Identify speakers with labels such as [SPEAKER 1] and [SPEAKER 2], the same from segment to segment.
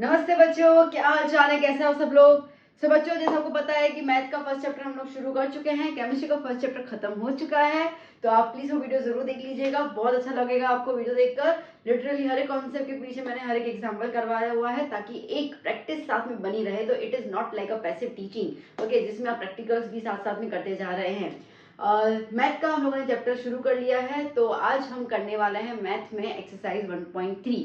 [SPEAKER 1] नमस्ते बच्चों, क्या हाल चाल है, कैसे हो सब लोग। बच्चों, जैसे आपको पता है कि मैथ का फर्स्ट चैप्टर हम लोग शुरू कर चुके हैं, केमिस्ट्री का फर्स्ट चैप्टर खत्म हो चुका है। तो आप प्लीज वो वीडियो जरूर देख लीजिएगा, बहुत अच्छा लगेगा आपको वीडियो देखकर। लिटरली हर एक कॉन्सेप्ट के पीछे मैंने हर एक एग्जाम्पल करवाया हुआ है ताकि एक प्रैक्टिस साथ में बनी रहे। तो it is not like a passive teaching, okay, जिसमें आप प्रैक्टिकल्स भी साथ साथ में करते जा रहे हैं। मैथ का हम लोगों ने चैप्टर शुरू कर लिया है, तो आज हम करने वाले हैं मैथ में एक्सरसाइज 1.3।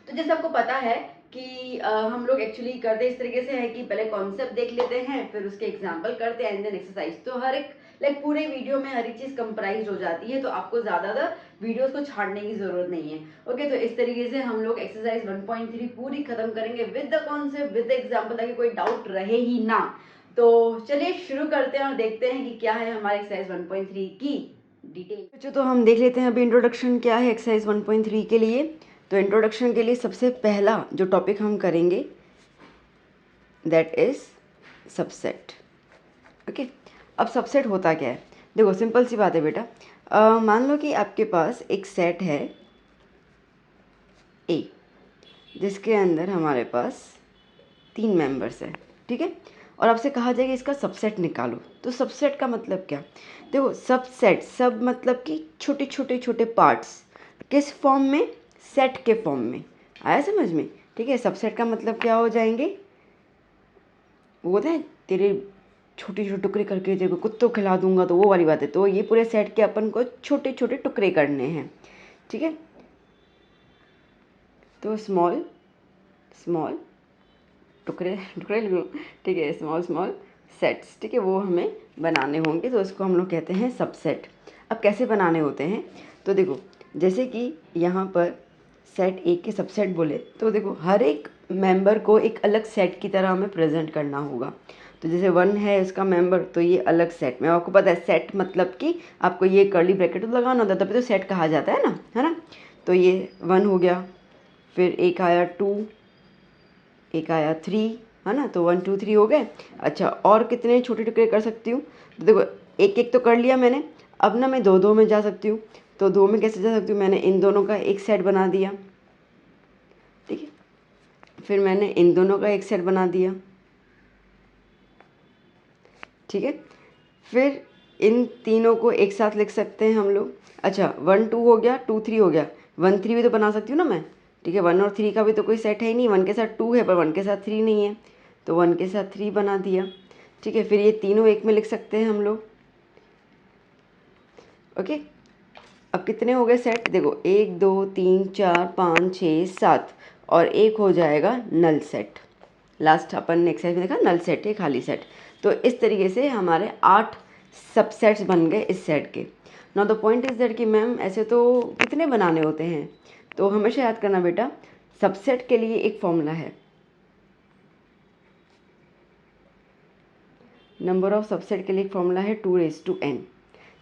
[SPEAKER 1] तो जैसे आपको पता है कि हम लोग एक्चुअली करते इस तरीके से है कि पहले कॉन्सेप्ट देख लेते हैं, फिर उसके एग्जाम्पल करते हैं एंड देन एक्सरसाइज। तो हर एक लाइक पूरे वीडियो में हर एक चीज कंप्राइज हो जाती है, तो आपको ज्यादातर वीडियोस को छाड़ने की जरूरत नहीं है। ओके, तो इस तरीके से हम लोग एक्सरसाइज 1.3 पूरी खत्म करेंगे with the concept, with the example, ताकि कोई डाउट रहे ही ना। तो चलिए शुरू करते हैं और देखते हैं कि क्या है हमारे एक्सरसाइज 1.3 की डिटेल। तो हम देख लेते हैं अभी इंट्रोडक्शन क्या है एक्सरसाइज 1.3 के लिए। तो इंट्रोडक्शन के लिए सबसे पहला जो टॉपिक हम करेंगे दैट इज सबसेट। ओके, अब सबसेट होता क्या है, देखो सिंपल सी बात है बेटा। मान लो कि आपके पास एक सेट है ए, जिसके अंदर हमारे पास 3 मेंबर्स हैं, ठीक है। और आपसे कहा जाएगा इसका सबसेट निकालो। तो सबसेट का मतलब क्या, देखो सबसेट, सब मतलब कि छोटे छोटे छोटे पार्ट्स, किस फॉर्म में, सेट के फॉर्म में। आया समझ में, ठीक है। सबसेट का मतलब क्या हो जाएंगे, वो होता है तेरे छोटे छोटे टुकड़े करके तेरे को कुत्तों खिला दूंगा, तो वो वाली बात है। तो ये पूरे सेट के अपन को छोटे छोटे टुकड़े करने हैं, ठीक है। तो स्मॉल स्मॉल टुकड़े टुकड़े, ठीक है, स्मॉल स्मॉल सेट्स, ठीक है, वो हमें बनाने होंगे। तो उसको हम लोग कहते हैं सबसेट। अब कैसे बनाने होते हैं, तो देखो जैसे कि यहाँ पर सेट ए के सबसेट बोले, तो देखो हर एक मेंबर को एक अलग सेट की तरह हमें प्रेजेंट करना होगा। तो जैसे 1 है इसका मेंबर, तो ये अलग सेट में, आपको पता है सेट मतलब कि आपको ये कर्ली ब्रैकेट तो लगाना होता है, तभी तो सेट कहा जाता है ना, है ना। तो ये 1 हो गया, फिर एक आया 2, एक आया 3, है ना। तो 1 2 3 हो गए। अच्छा, और कितने छोटे टुकड़े कर सकती हूँ, तो देखो एक एक तो कर लिया मैंने। अब ना मैं दो दो में जा सकती हूँ। तो दो में कैसे जा सकती हूँ, मैंने इन दोनों का एक सेट बना दिया, ठीक है। फिर मैंने इन दोनों का एक सेट बना दिया, ठीक है। फिर इन तीनों को एक साथ लिख सकते हैं हम लोग। अच्छा, 1 2 हो गया, 2 3 हो गया, 1 3 भी तो बना सकती हूँ ना मैं, ठीक है। 1 और 3 का भी तो कोई सेट है ही नहीं, 1 के साथ 2 है पर 1 के साथ 3 नहीं है, तो 1 के साथ 3 बना दिया, ठीक है। फिर ये तीनों एक में लिख सकते हैं हम लोग, ओके। अब कितने हो गए सेट, देखो 1 2 3 4 5 6 7, और एक हो जाएगा नल सेट। लास्ट अपन ने एक्सरसाइज में देखा नल सेट है, खाली सेट। तो इस तरीके से हमारे 8 सबसेट्स बन गए इस सेट के। Now the point is that कि मैम ऐसे तो कितने बनाने होते हैं, तो हमेशा याद करना बेटा, सबसेट के लिए एक फॉर्मूला है, नंबर ऑफ सबसेट के लिए एक फॉर्मूला है 2n,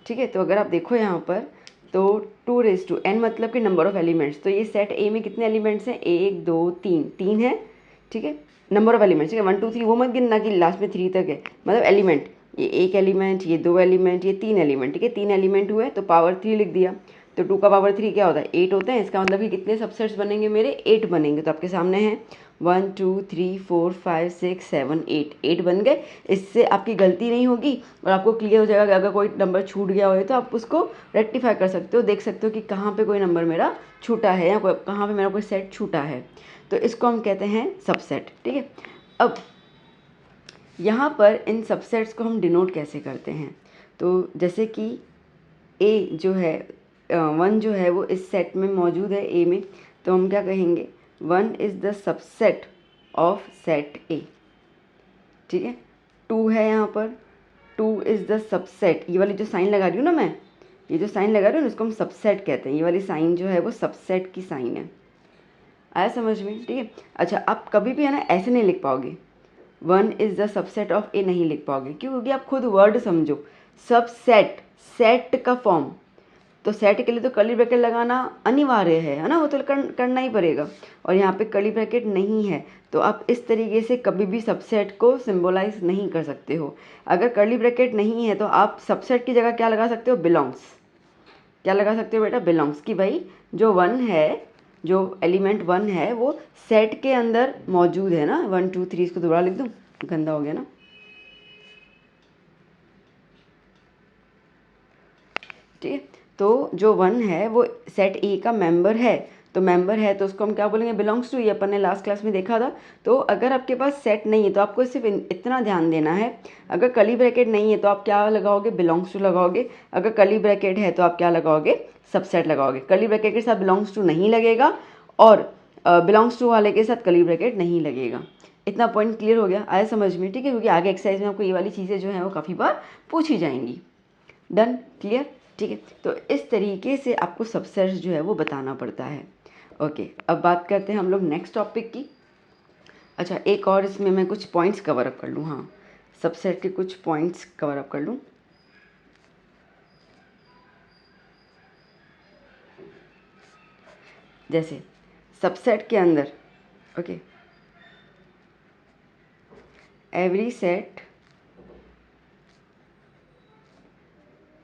[SPEAKER 1] ठीक है। तो अगर आप देखो यहाँ पर, तो 2n मतलब कि नंबर ऑफ एलिमेंट्स। तो ये सेट ए में कितने एलिमेंट्स हैं, 1 2 3, 3 है, ठीक है। नंबर ऑफ एलिमेंट्स, ठीक है, 1 2 3 वो मत गिनना कि लास्ट में 3 तक है, मतलब एलिमेंट, ये एक एलिमेंट, ये 2 एलिमेंट, ये 3 एलिमेंट, ठीक है। 3 एलिमेंट हुए तो पावर 3 लिख दिया। तो 2 का पावर 3 क्या होता है, 8 होता है। इसका मतलब कि कितने सबसेट्स बनेंगे मेरे, 8 बनेंगे। तो आपके सामने हैं 1 2 3 4 5 6 7 8, 8 बन गए। इससे आपकी गलती नहीं होगी और आपको क्लियर हो जाएगा कि अगर कोई नंबर छूट गया हो तो आप उसको रेक्टिफाई कर सकते हो, देख सकते हो कि कहाँ पे कोई नंबर मेरा छूटा है या कहाँ पे मेरा कोई सेट छूटा है। तो इसको हम कहते हैं सबसेट, ठीक है। अब यहाँ पर इन सबसेट्स को हम डिनोट कैसे करते हैं, तो जैसे कि ए जो है 1 जो है वो इस सेट में मौजूद है ए में, तो हम क्या कहेंगे, 1 is the subset of set ए, ठीक है। 2 है यहाँ पर, 2 इज़ द सबसेट, ये वाली जो साइन लगा रही हूँ ना मैं, ये जो साइन लगा रही हूँ ना इसको हम सबसेट कहते हैं। ये वाली साइन जो है वो सबसेट की साइन है, आया समझ में, ठीक है। अच्छा, आप कभी भी है ना ऐसे नहीं लिख पाओगे, 1 इज़ द सबसेट ऑफ ए नहीं लिख पाओगे, क्यों, क्योंकि आप खुद वर्ड समझो, सबसेट, सेट का फॉर्म, तो सेट के लिए तो कर्ली ब्रैकेट लगाना अनिवार्य है ना, वो तो करना ही पड़ेगा। और यहाँ पे कर्ली ब्रैकेट नहीं है, तो आप इस तरीके से कभी भी सबसेट को सिंबलाइज नहीं कर सकते हो। अगर कर्ली ब्रैकेट नहीं है तो आप सबसेट की जगह क्या लगा सकते हो, बिलोंग्स। क्या लगा सकते हो बेटा, बिलोंग्स, कि भाई जो 1 है जो एलिमेंट 1 है वो सेट के अंदर मौजूद है ना। 1 2 3 इसको दोबारा लिख दूँ, गंदा हो गया ना। ठीक है, तो जो 1 है वो सेट ए का मेंबर है, तो मेंबर है तो उसको हम क्या बोलेंगे, बिलोंग्स टू। ये अपन ने लास्ट क्लास में देखा था। तो अगर आपके पास सेट नहीं है तो आपको सिर्फ इतना ध्यान देना है, अगर कर्ली ब्रैकेट नहीं है तो आप क्या लगाओगे, बिलोंग्स टू लगाओगे। अगर कर्ली ब्रैकेट है तो आप क्या लगाओगे, सबसेट लगाओगे। कर्ली ब्रैकेट के साथ बिलोंग्स टू नहीं लगेगा और बिलोंग्स टू वाले के साथ कर्ली ब्रैकेट नहीं लगेगा। इतना पॉइंट क्लियर हो गया, आया समझ में? ठीक है, क्योंकि आगे एक्सरसाइज में आपको ये वाली चीज़ें जो हैं वो काफ़ी बार पूछी जाएंगी। Done, clear? ठीक है, तो इस तरीके से आपको सबसेट्स जो है वो बताना पड़ता है। ओके, अब बात करते हैं हम लोग नेक्स्ट टॉपिक की। अच्छा, एक और इसमें मैं कुछ पॉइंट्स कवर अप कर लूँ। हाँ, सबसेट के कुछ पॉइंट्स कवर अप कर लूँ। जैसे सबसेट के अंदर, okay, every set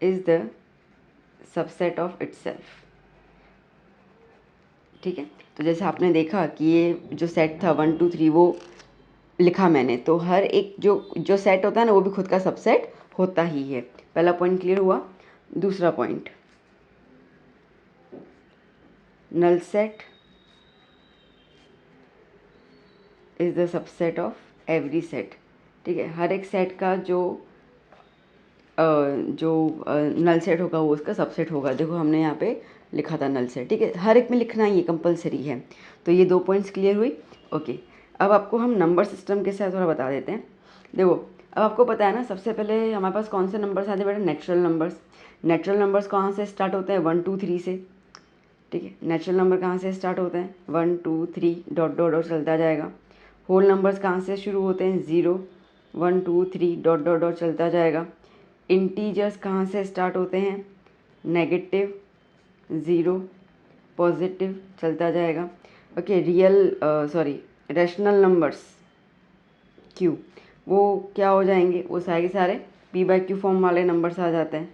[SPEAKER 1] is the subset of itself. ठीक है, तो जैसे आपने देखा कि ये जो सेट था 1 2 3 वो लिखा मैंने, तो हर एक जो सेट होता है ना वो भी खुद का सबसेट होता ही है। पहला पॉइंट क्लियर हुआ। दूसरा point, null set is the subset of every set. ठीक है, हर एक सेट का जो नल सेट होगा वो उसका सबसेट होगा। देखो हमने यहाँ पे लिखा था नल सेट। ठीक है, हर एक में लिखना ये कंपलसरी है। तो ये 2 पॉइंट्स क्लियर हुई। ओके, अब आपको हम नंबर सिस्टम के साथ थोड़ा बता देते हैं। देखो, अब आपको पता है ना, सबसे पहले हमारे पास कौन से नंबर्स आते हैं बेटा, नेचुरल नंबर्स। नेचुरल नंबर्स कहाँ से स्टार्ट होते हैं, 1 2 3 से। ठीक है, नेचुरल नंबर कहाँ से स्टार्ट होते हैं, 1 2 3 डॉट डॉट डॉट चलता जाएगा। होल नंबर्स कहाँ से शुरू होते हैं, 0 1 2 3 डॉट डॉट डॉट चलता जाएगा। इंटीजर्स कहाँ से स्टार्ट होते हैं, नेगेटिव, 0, पॉजिटिव चलता जाएगा। ओके, रैशनल नंबर्स क्यू, वो क्या हो जाएंगे, वो सारे के सारे पी बाई क्यू फॉर्म वाले नंबर्स आ जाते हैं।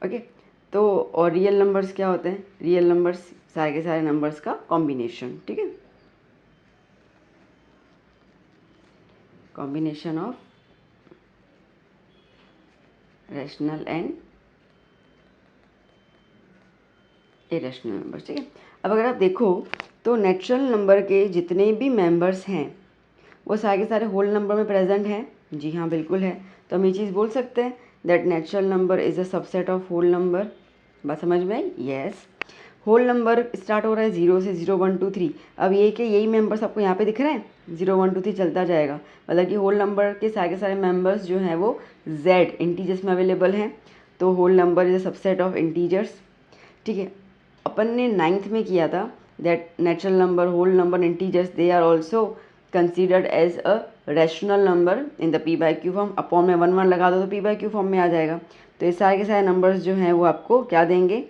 [SPEAKER 1] ओके, तो और रियल नंबर्स क्या होते हैं, रियल नंबर्स सारे के सारे नंबर्स का कॉम्बिनेशन। ठीक है, combination of rational and irrational numbers. ठीक है, अब अगर आप देखो तो नेचुरल नंबर के जितने भी मेंबर्स हैं वो सारे के सारे होल नंबर में प्रेजेंट हैं। जी हाँ, बिल्कुल है। तो हम ये चीज़ बोल सकते हैं that natural number is a subset of whole number. बात समझ में आई? यस। होल नंबर स्टार्ट हो रहा है 0 से, 0 1 2 3। अब ये कि यही मेंबर्स आपको यहाँ पे दिख रहे हैं, 0 1 2 3 चलता जाएगा। मतलब कि होल नंबर के सारे मेंबर्स जो हैं वो जेड इंटीजर्स में अवेलेबल हैं। तो whole number is a subset of integers. ठीक है, अपन ने 9th में किया था that natural number, whole number, integers they are also considered as a rational number in the p by q form. Upon में 1 1 लगा दो तो पी बाई क्यू फॉर्म में आ जाएगा। तो ये सारे के सारे नंबर्स जो हैं वो आपको क्या देंगे,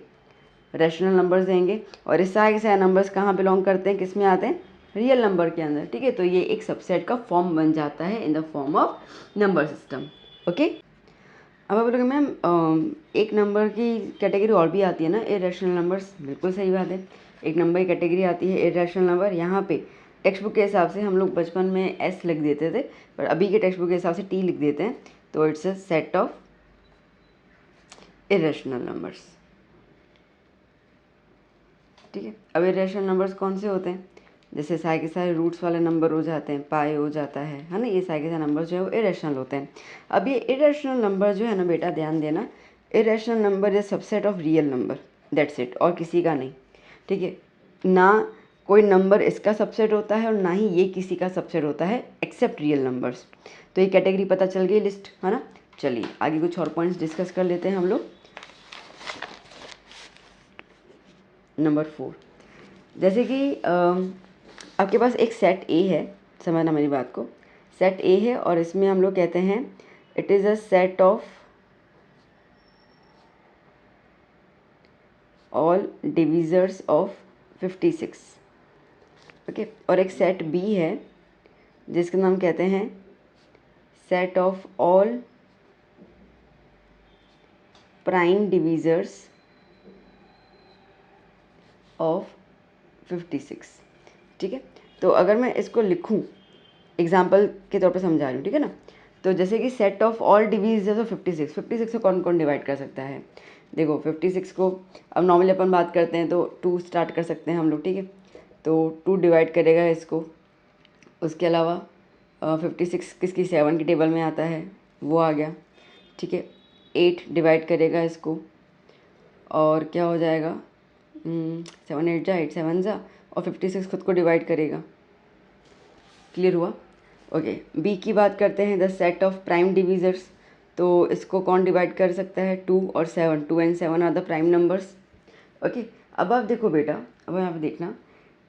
[SPEAKER 1] रैशनल नंबर्स देंगे। और इस सारे के सारे नंबर्स कहाँ बिलोंग करते हैं, किस में आते हैं, रियल नंबर के अंदर। ठीक है, तो ये एक सबसेट का फॉर्म बन जाता है in the form of number system. Okay, अब आप बोलोगे मैम एक नंबर की कैटेगरी और भी आती है ना, इरेशनल नंबर्स। बिल्कुल सही बात है, एक नंबर की कैटेगरी आती है इरेशनल नंबर। यहाँ पे टेक्स्ट बुक के हिसाब से हम लोग बचपन में एस लिख देते थे, पर अभी के टेक्स्ट बुक के हिसाब से टी लिख देते हैं। तो it's a set of irrational numbers. ठीक है, अब इरेशनल नंबर्स कौन से होते हैं, जैसे सारे के सारे रूट्स वाले नंबर हो जाते हैं, पाई हो जाता है ना, ये सारे के सारे नंबर जो है वो इरेशनल होते हैं। अब ये इरेशनल नंबर जो है ना बेटा, ध्यान देना, irrational number is subset of real number, that's it, और किसी का नहीं। ठीक है, ना कोई नंबर इसका सबसेट होता है और ना ही ये किसी का सबसेट होता है एक्सेप्ट रियल नंबर्स। तो ये कैटेगरी पता चल गई, लिस्ट है ना। चलिए आगे कुछ और पॉइंट्स डिस्कस कर लेते हैं हम लोग। नंबर 4, जैसे कि आपके पास एक सेट ए है, समझना मेरी बात को। सेट ए है और इसमें हम लोग कहते हैं it is a set of all divisors of 56। Okay, और एक सेट बी है जिसका नाम कहते हैं set of all prime divisors of 56। ठीक है, तो अगर मैं इसको लिखूं एग्जाम्पल के तौर पे समझा रही हूँ, ठीक है ना। तो जैसे कि set of all Divi's of 56 को कौन कौन डिवाइड कर सकता है। देखो 56 को अब नॉर्मली अपन बात करते हैं तो 2 स्टार्ट कर सकते हैं हम लोग, ठीक है। तो 2 डिवाइड करेगा इसको। उसके अलावा 56 किसकी 7 की टेबल में आता है, वो आ गया, ठीक है। 8 डिवाइड करेगा इसको और क्या हो जाएगा, 7 8 जा 8 7 जा, और 56 खुद को डिवाइड करेगा। क्लियर हुआ। ओके, बी की बात करते हैं, द सेट ऑफ प्राइम डिवीजर्स। तो इसको कौन डिवाइड कर सकता है, 2 और 7, 2 and 7 are the prime numbers. Okay, अब आप देखो बेटा, अब यहाँ पे देखना,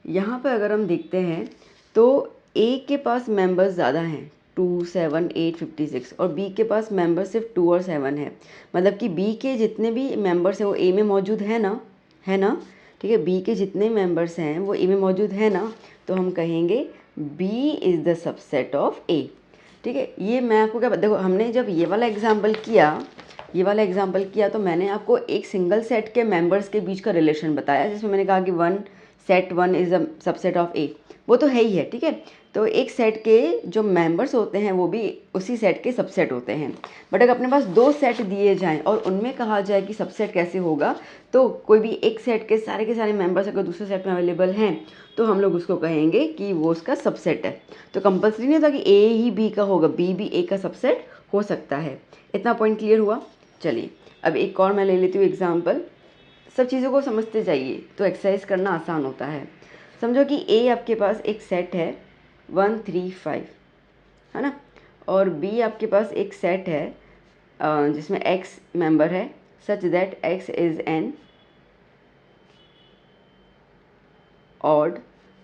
[SPEAKER 1] यहाँ पे अगर हम देखते हैं तो ए के पास मेंबर्स ज़्यादा हैं, 2 7 8 56, और बी के पास मेंबर्स सिर्फ 2 और 7 है। मतलब कि बी के जितने भी मेंबर्स हैं वो ए में मौजूद है ना, है ना। ठीक है, बी के जितने मेंबर्स हैं वो ए में मौजूद है ना, तो हम कहेंगे B is the subset of A. ठीक है, ये मैं आपको क्या, देखो हमने जब ये वाला एग्जाम्पल किया तो मैंने आपको एक सिंगल सेट के मेंबर्स के बीच का रिलेशन बताया, जिसमें मैंने कहा कि set 1 is a subset of A, वो तो है ही है, ठीक है। तो एक सेट के जो मेंबर्स होते हैं वो भी उसी सेट के सबसेट होते हैं। बट अगर अपने पास 2 सेट दिए जाएं और उनमें कहा जाए कि सबसेट कैसे होगा, तो कोई भी एक सेट के सारे मेंबर्स अगर दूसरे सेट में अवेलेबल हैं तो हम लोग उसको कहेंगे कि वो उसका सबसेट है। तो कंपल्सरी नहीं होता कि ए ही बी का होगा, बी भी ए का सबसेट हो सकता है। इतना पॉइंट क्लियर हुआ। चलिए अब एक और मैं ले लेती हूँ एग्जाम्पल। सब चीज़ों को समझते जाइए तो एक्सरसाइज करना आसान होता है। समझो कि ए आपके पास एक सेट है 1 3 5, है ना, और बी आपके पास एक सेट है जिसमें एक्स मेंबर है, such that x is an odd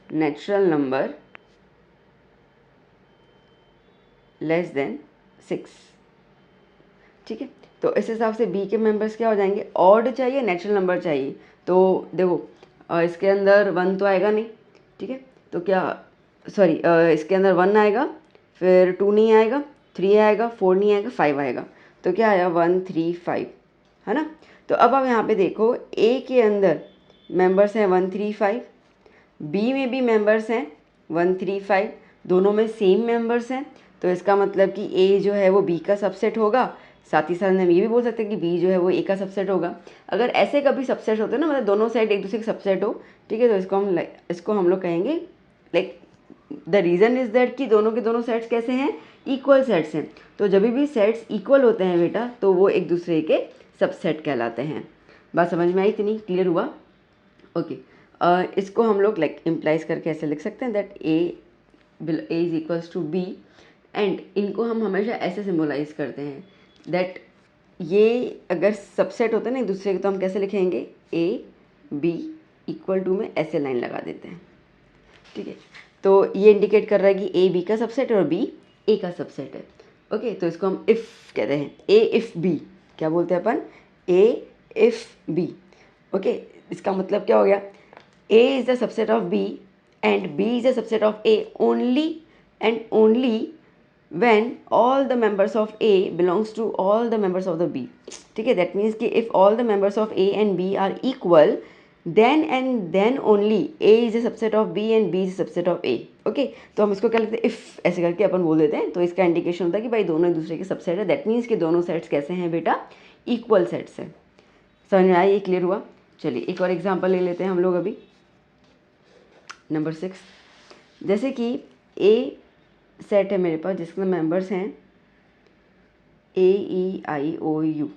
[SPEAKER 1] natural number less than 6। ठीक है, तो इस हिसाब से बी के मेंबर्स क्या हो जाएंगे, ऑड चाहिए नेचुरल नंबर चाहिए। तो देखो इसके अंदर 1 तो आएगा नहीं, ठीक है, तो क्या सॉरी इसके अंदर 1 आएगा, फिर 2 नहीं आएगा, 3 आएगा, 4 नहीं आएगा, 5 आएगा। तो क्या आया 1 3 5, है ना। तो अब आप यहाँ पे देखो ए के अंदर मेंबर्स हैं 1 3 5, बी में भी मेंबर्स हैं 1 3 5, दोनों में सेम मेंबर्स हैं। तो इसका मतलब कि ए जो है वो बी का सबसेट होगा। साथ ही साथ हम ये भी बोल सकते हैं कि बी जो है वो ए का सबसेट होगा। अगर ऐसे कभी सबसेट होते हैं ना, मतलब दोनों साइड एक दूसरे के सबसेट हो, ठीक है, तो इसको हम लोग कहेंगे like the reason is that कि दोनों के दोनों सेट्स कैसे हैं, इक्वल सेट्स हैं। तो जब भी सेट्स इक्वल होते हैं बेटा तो वो एक दूसरे के सबसेट कहलाते हैं। बात समझ में आई, इतनी क्लियर हुआ। ओके, इसको हम लोग लाइक इम्प्लाइज करके ऐसे लिख सकते हैं that A is equals to B, and इनको हम हमेशा ऐसे सिम्बोलाइज करते हैं दैट ये अगर सबसेट होते हैं ना एक दूसरे के, तो हम कैसे लिखेंगे, ए बी इक्वल टू में ऐसे लाइन लगा देते हैं। ठीक है, तो ये इंडिकेट कर रहा है कि ए बी का सबसेट है और बी ए का सबसेट है। ओके, तो इसको हम इफ़ कहते हैं, ए इफ़ बी, क्या बोलते हैं अपन, ए इफ़ बी। ओके, इसका मतलब क्या हो गया, A is the subset of B and B is the subset of A only and only when all the members of A belongs to all the members of the B। ठीक है, that means कि if all the members of A and B are equal, then and then only A is a subset of B and B is a subset of A। Okay, तो हम इसको क्या लिखते हैं, if ऐसे करके अपन बोल देते हैं, तो इसका इंडिकेशन होता है कि भाई दोनों एक दूसरे के सबसेट है। दैट मीन्स कि दोनों सेट्स कैसे हैं बेटा, इक्वल सेट्स हैं। समझ में आया, ये क्लियर हुआ। चलिए एक और एग्जाम्पल ले लेते हैं हम लोग अभी, नंबर 6। जैसे कि ए सेट है मेरे पास जिसके मेंबर्स हैं ए ई आई ओ यू,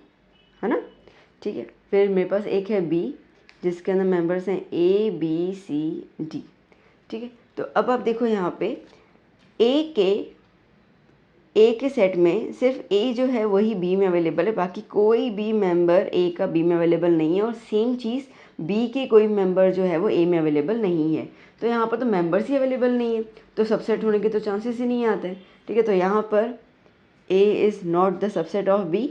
[SPEAKER 1] है ना, ठीक है। फिर मेरे पास एक है बी जिसके अंदर मेंबर्स हैं ए बी सी डी, ठीक है। तो अब आप देखो यहाँ पे ए के सेट में सिर्फ ए जो है वही बी में अवेलेबल है, बाकी कोई भी मेंबर ए का बी में अवेलेबल नहीं है, और सेम चीज़ बी के कोई मेंबर जो है वो ए में अवेलेबल नहीं है। तो यहाँ पर तो मेंबर्स ही अवेलेबल नहीं है, तो सबसेट होने के तो चांसेस ही नहीं आते। ठीक है, तो यहाँ पर A is not the subset of B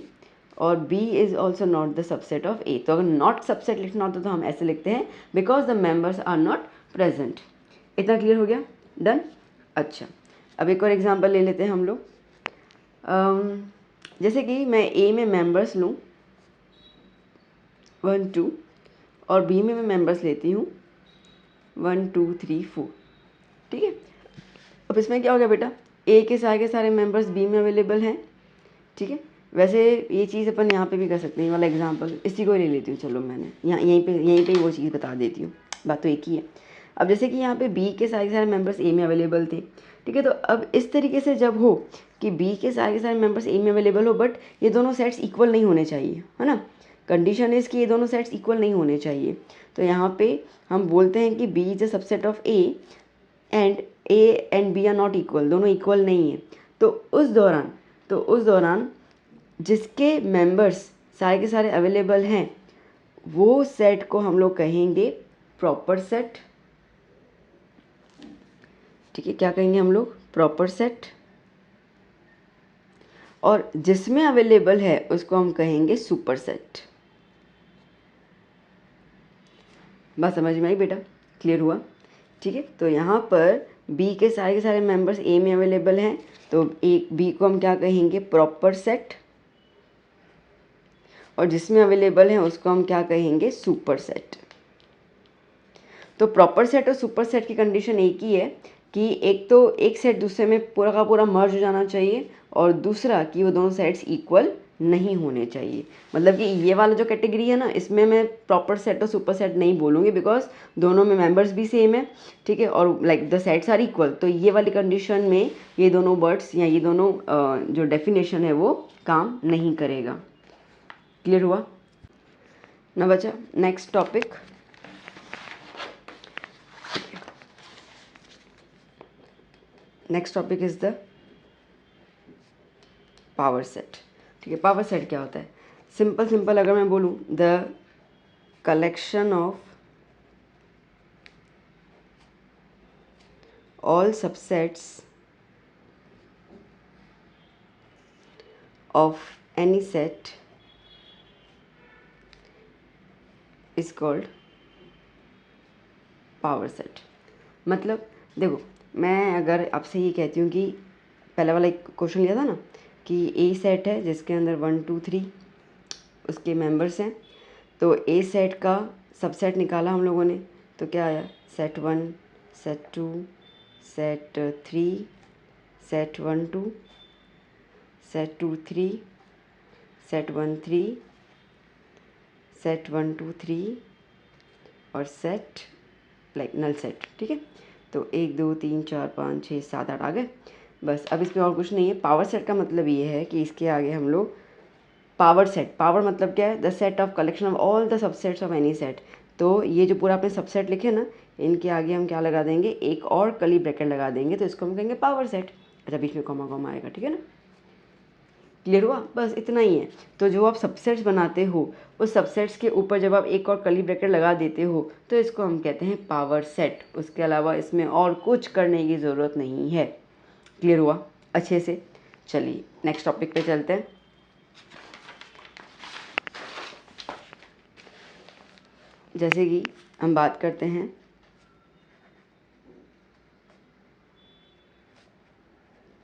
[SPEAKER 1] और B is also not the subset of A. तो अगर नॉट सबसेट लिखना होता तो हम ऐसे लिखते हैं, because the members are not present. इतना क्लियर हो गया, डन। अच्छा, अब एक और एग्जाम्पल ले लेते हैं हम लोग। जैसे कि मैं ए में मेंबर्स लूँ 1 2 और बी में मैं मेंबर्स लेती हूँ 1 2 3 4, ठीक है। अब इसमें क्या हो गया बेटा, ए के सारे मेंबर्स बी में अवेलेबल हैं, ठीक है। वैसे ये चीज़ अपन यहाँ पे भी कर सकते हैं, ये वाला एग्जांपल इसी को ले लेती हूँ, चलो मैंने यहाँ यहीं पे वो चीज़ बता देती हूँ, बात तो एक ही है। अब जैसे कि यहाँ पे बी के सारे मेंबर्स ए में अवेलेबल थे, ठीक है। तो अब इस तरीके से जब हो कि बी के सारे मेंबर्स ए में अवेलेबल हो, बट ये दोनों सेट्स इक्वल नहीं होने चाहिए, है ना। कंडीशन इज़ कि ये दोनों सेट्स इक्वल नहीं होने चाहिए। तो यहाँ पे हम बोलते हैं कि B is a subset of A and B are not equal, दोनों इक्वल नहीं है। तो उस दौरान जिसके मेंबर्स सारे के सारे अवेलेबल हैं, वो सेट को हम लोग कहेंगे प्रॉपर सेट, ठीक है। क्या कहेंगे हम लोग, प्रॉपर सेट। और जिसमें अवेलेबल है उसको हम कहेंगे सुपर सेट। बात समझ में आई बेटा, क्लियर हुआ, ठीक है। तो यहाँ पर बी के सारे मेंबर्स ए में अवेलेबल हैं, तो बी को हम क्या कहेंगे, प्रॉपर सेट, और जिसमें अवेलेबल है उसको हम क्या कहेंगे, सुपर सेट। तो प्रॉपर सेट और सुपर सेट की कंडीशन एक ही है कि एक सेट दूसरे में पूरा का पूरा मर्ज हो जाना चाहिए, और दूसरा कि वो दोनों सेट्स इक्वल नहीं होने चाहिए। मतलब कि ये वाला जो कैटेगरी है ना, इसमें मैं प्रॉपर सेट और सुपर सेट नहीं बोलूँगी, बिकॉज दोनों में मेंबर्स भी सेम है, ठीक है, और like the sets are equal. तो ये वाली कंडीशन में ये दोनों वर्ड्स या ये दोनों जो डेफिनेशन है वो काम नहीं करेगा। क्लियर हुआ ना बच्चा। Next topic, next topic is the power set, ठीक है। पावर सेट क्या होता है, सिंपल अगर मैं बोलूँ, the collection of all subsets of any set is called power set. मतलब देखो, मैं अगर आपसे ये कहती हूँ कि पहले वाला एक क्वेश्चन लिया था ना कि ए सेट है जिसके अंदर 1 2 3 उसके मेंबर्स हैं, तो ए सेट का सबसेट निकाला हम लोगों ने, तो क्या आया, set 1 set 2 set 3 set 1 2 set 2 3 set 1 3 set 1 2 3 और सेट लाइक नल सेट, ठीक है। तो 1 2 3 4 5 6 7 8 आ गए, बस। अब इसमें और कुछ नहीं है। पावर सेट का मतलब ये है कि इसके आगे हम लोग पावर सेट, पावर मतलब क्या है, the set of collection of all the subsets of any set. तो ये जो पूरा आपने सबसेट लिखे ना, इनके आगे हम क्या लगा देंगे, एक और कर्ली ब्रैकेट लगा देंगे, तो इसको हम कहेंगे पावर सेट। अच्छा, बीच में कॉमा आएगा, ठीक है ना। क्लियर हुआ, बस इतना ही है। तो जो आप सबसेट्स बनाते हो, उस सबसेट्स के ऊपर जब आप एक और कर्ली ब्रैकेट लगा देते हो, तो इसको हम कहते हैं पावर सेट। उसके अलावा इसमें और कुछ करने की ज़रूरत नहीं है। क्लियर हुआ अच्छे से। चलिए नेक्स्ट टॉपिक पे चलते हैं। जैसे कि हम बात करते हैं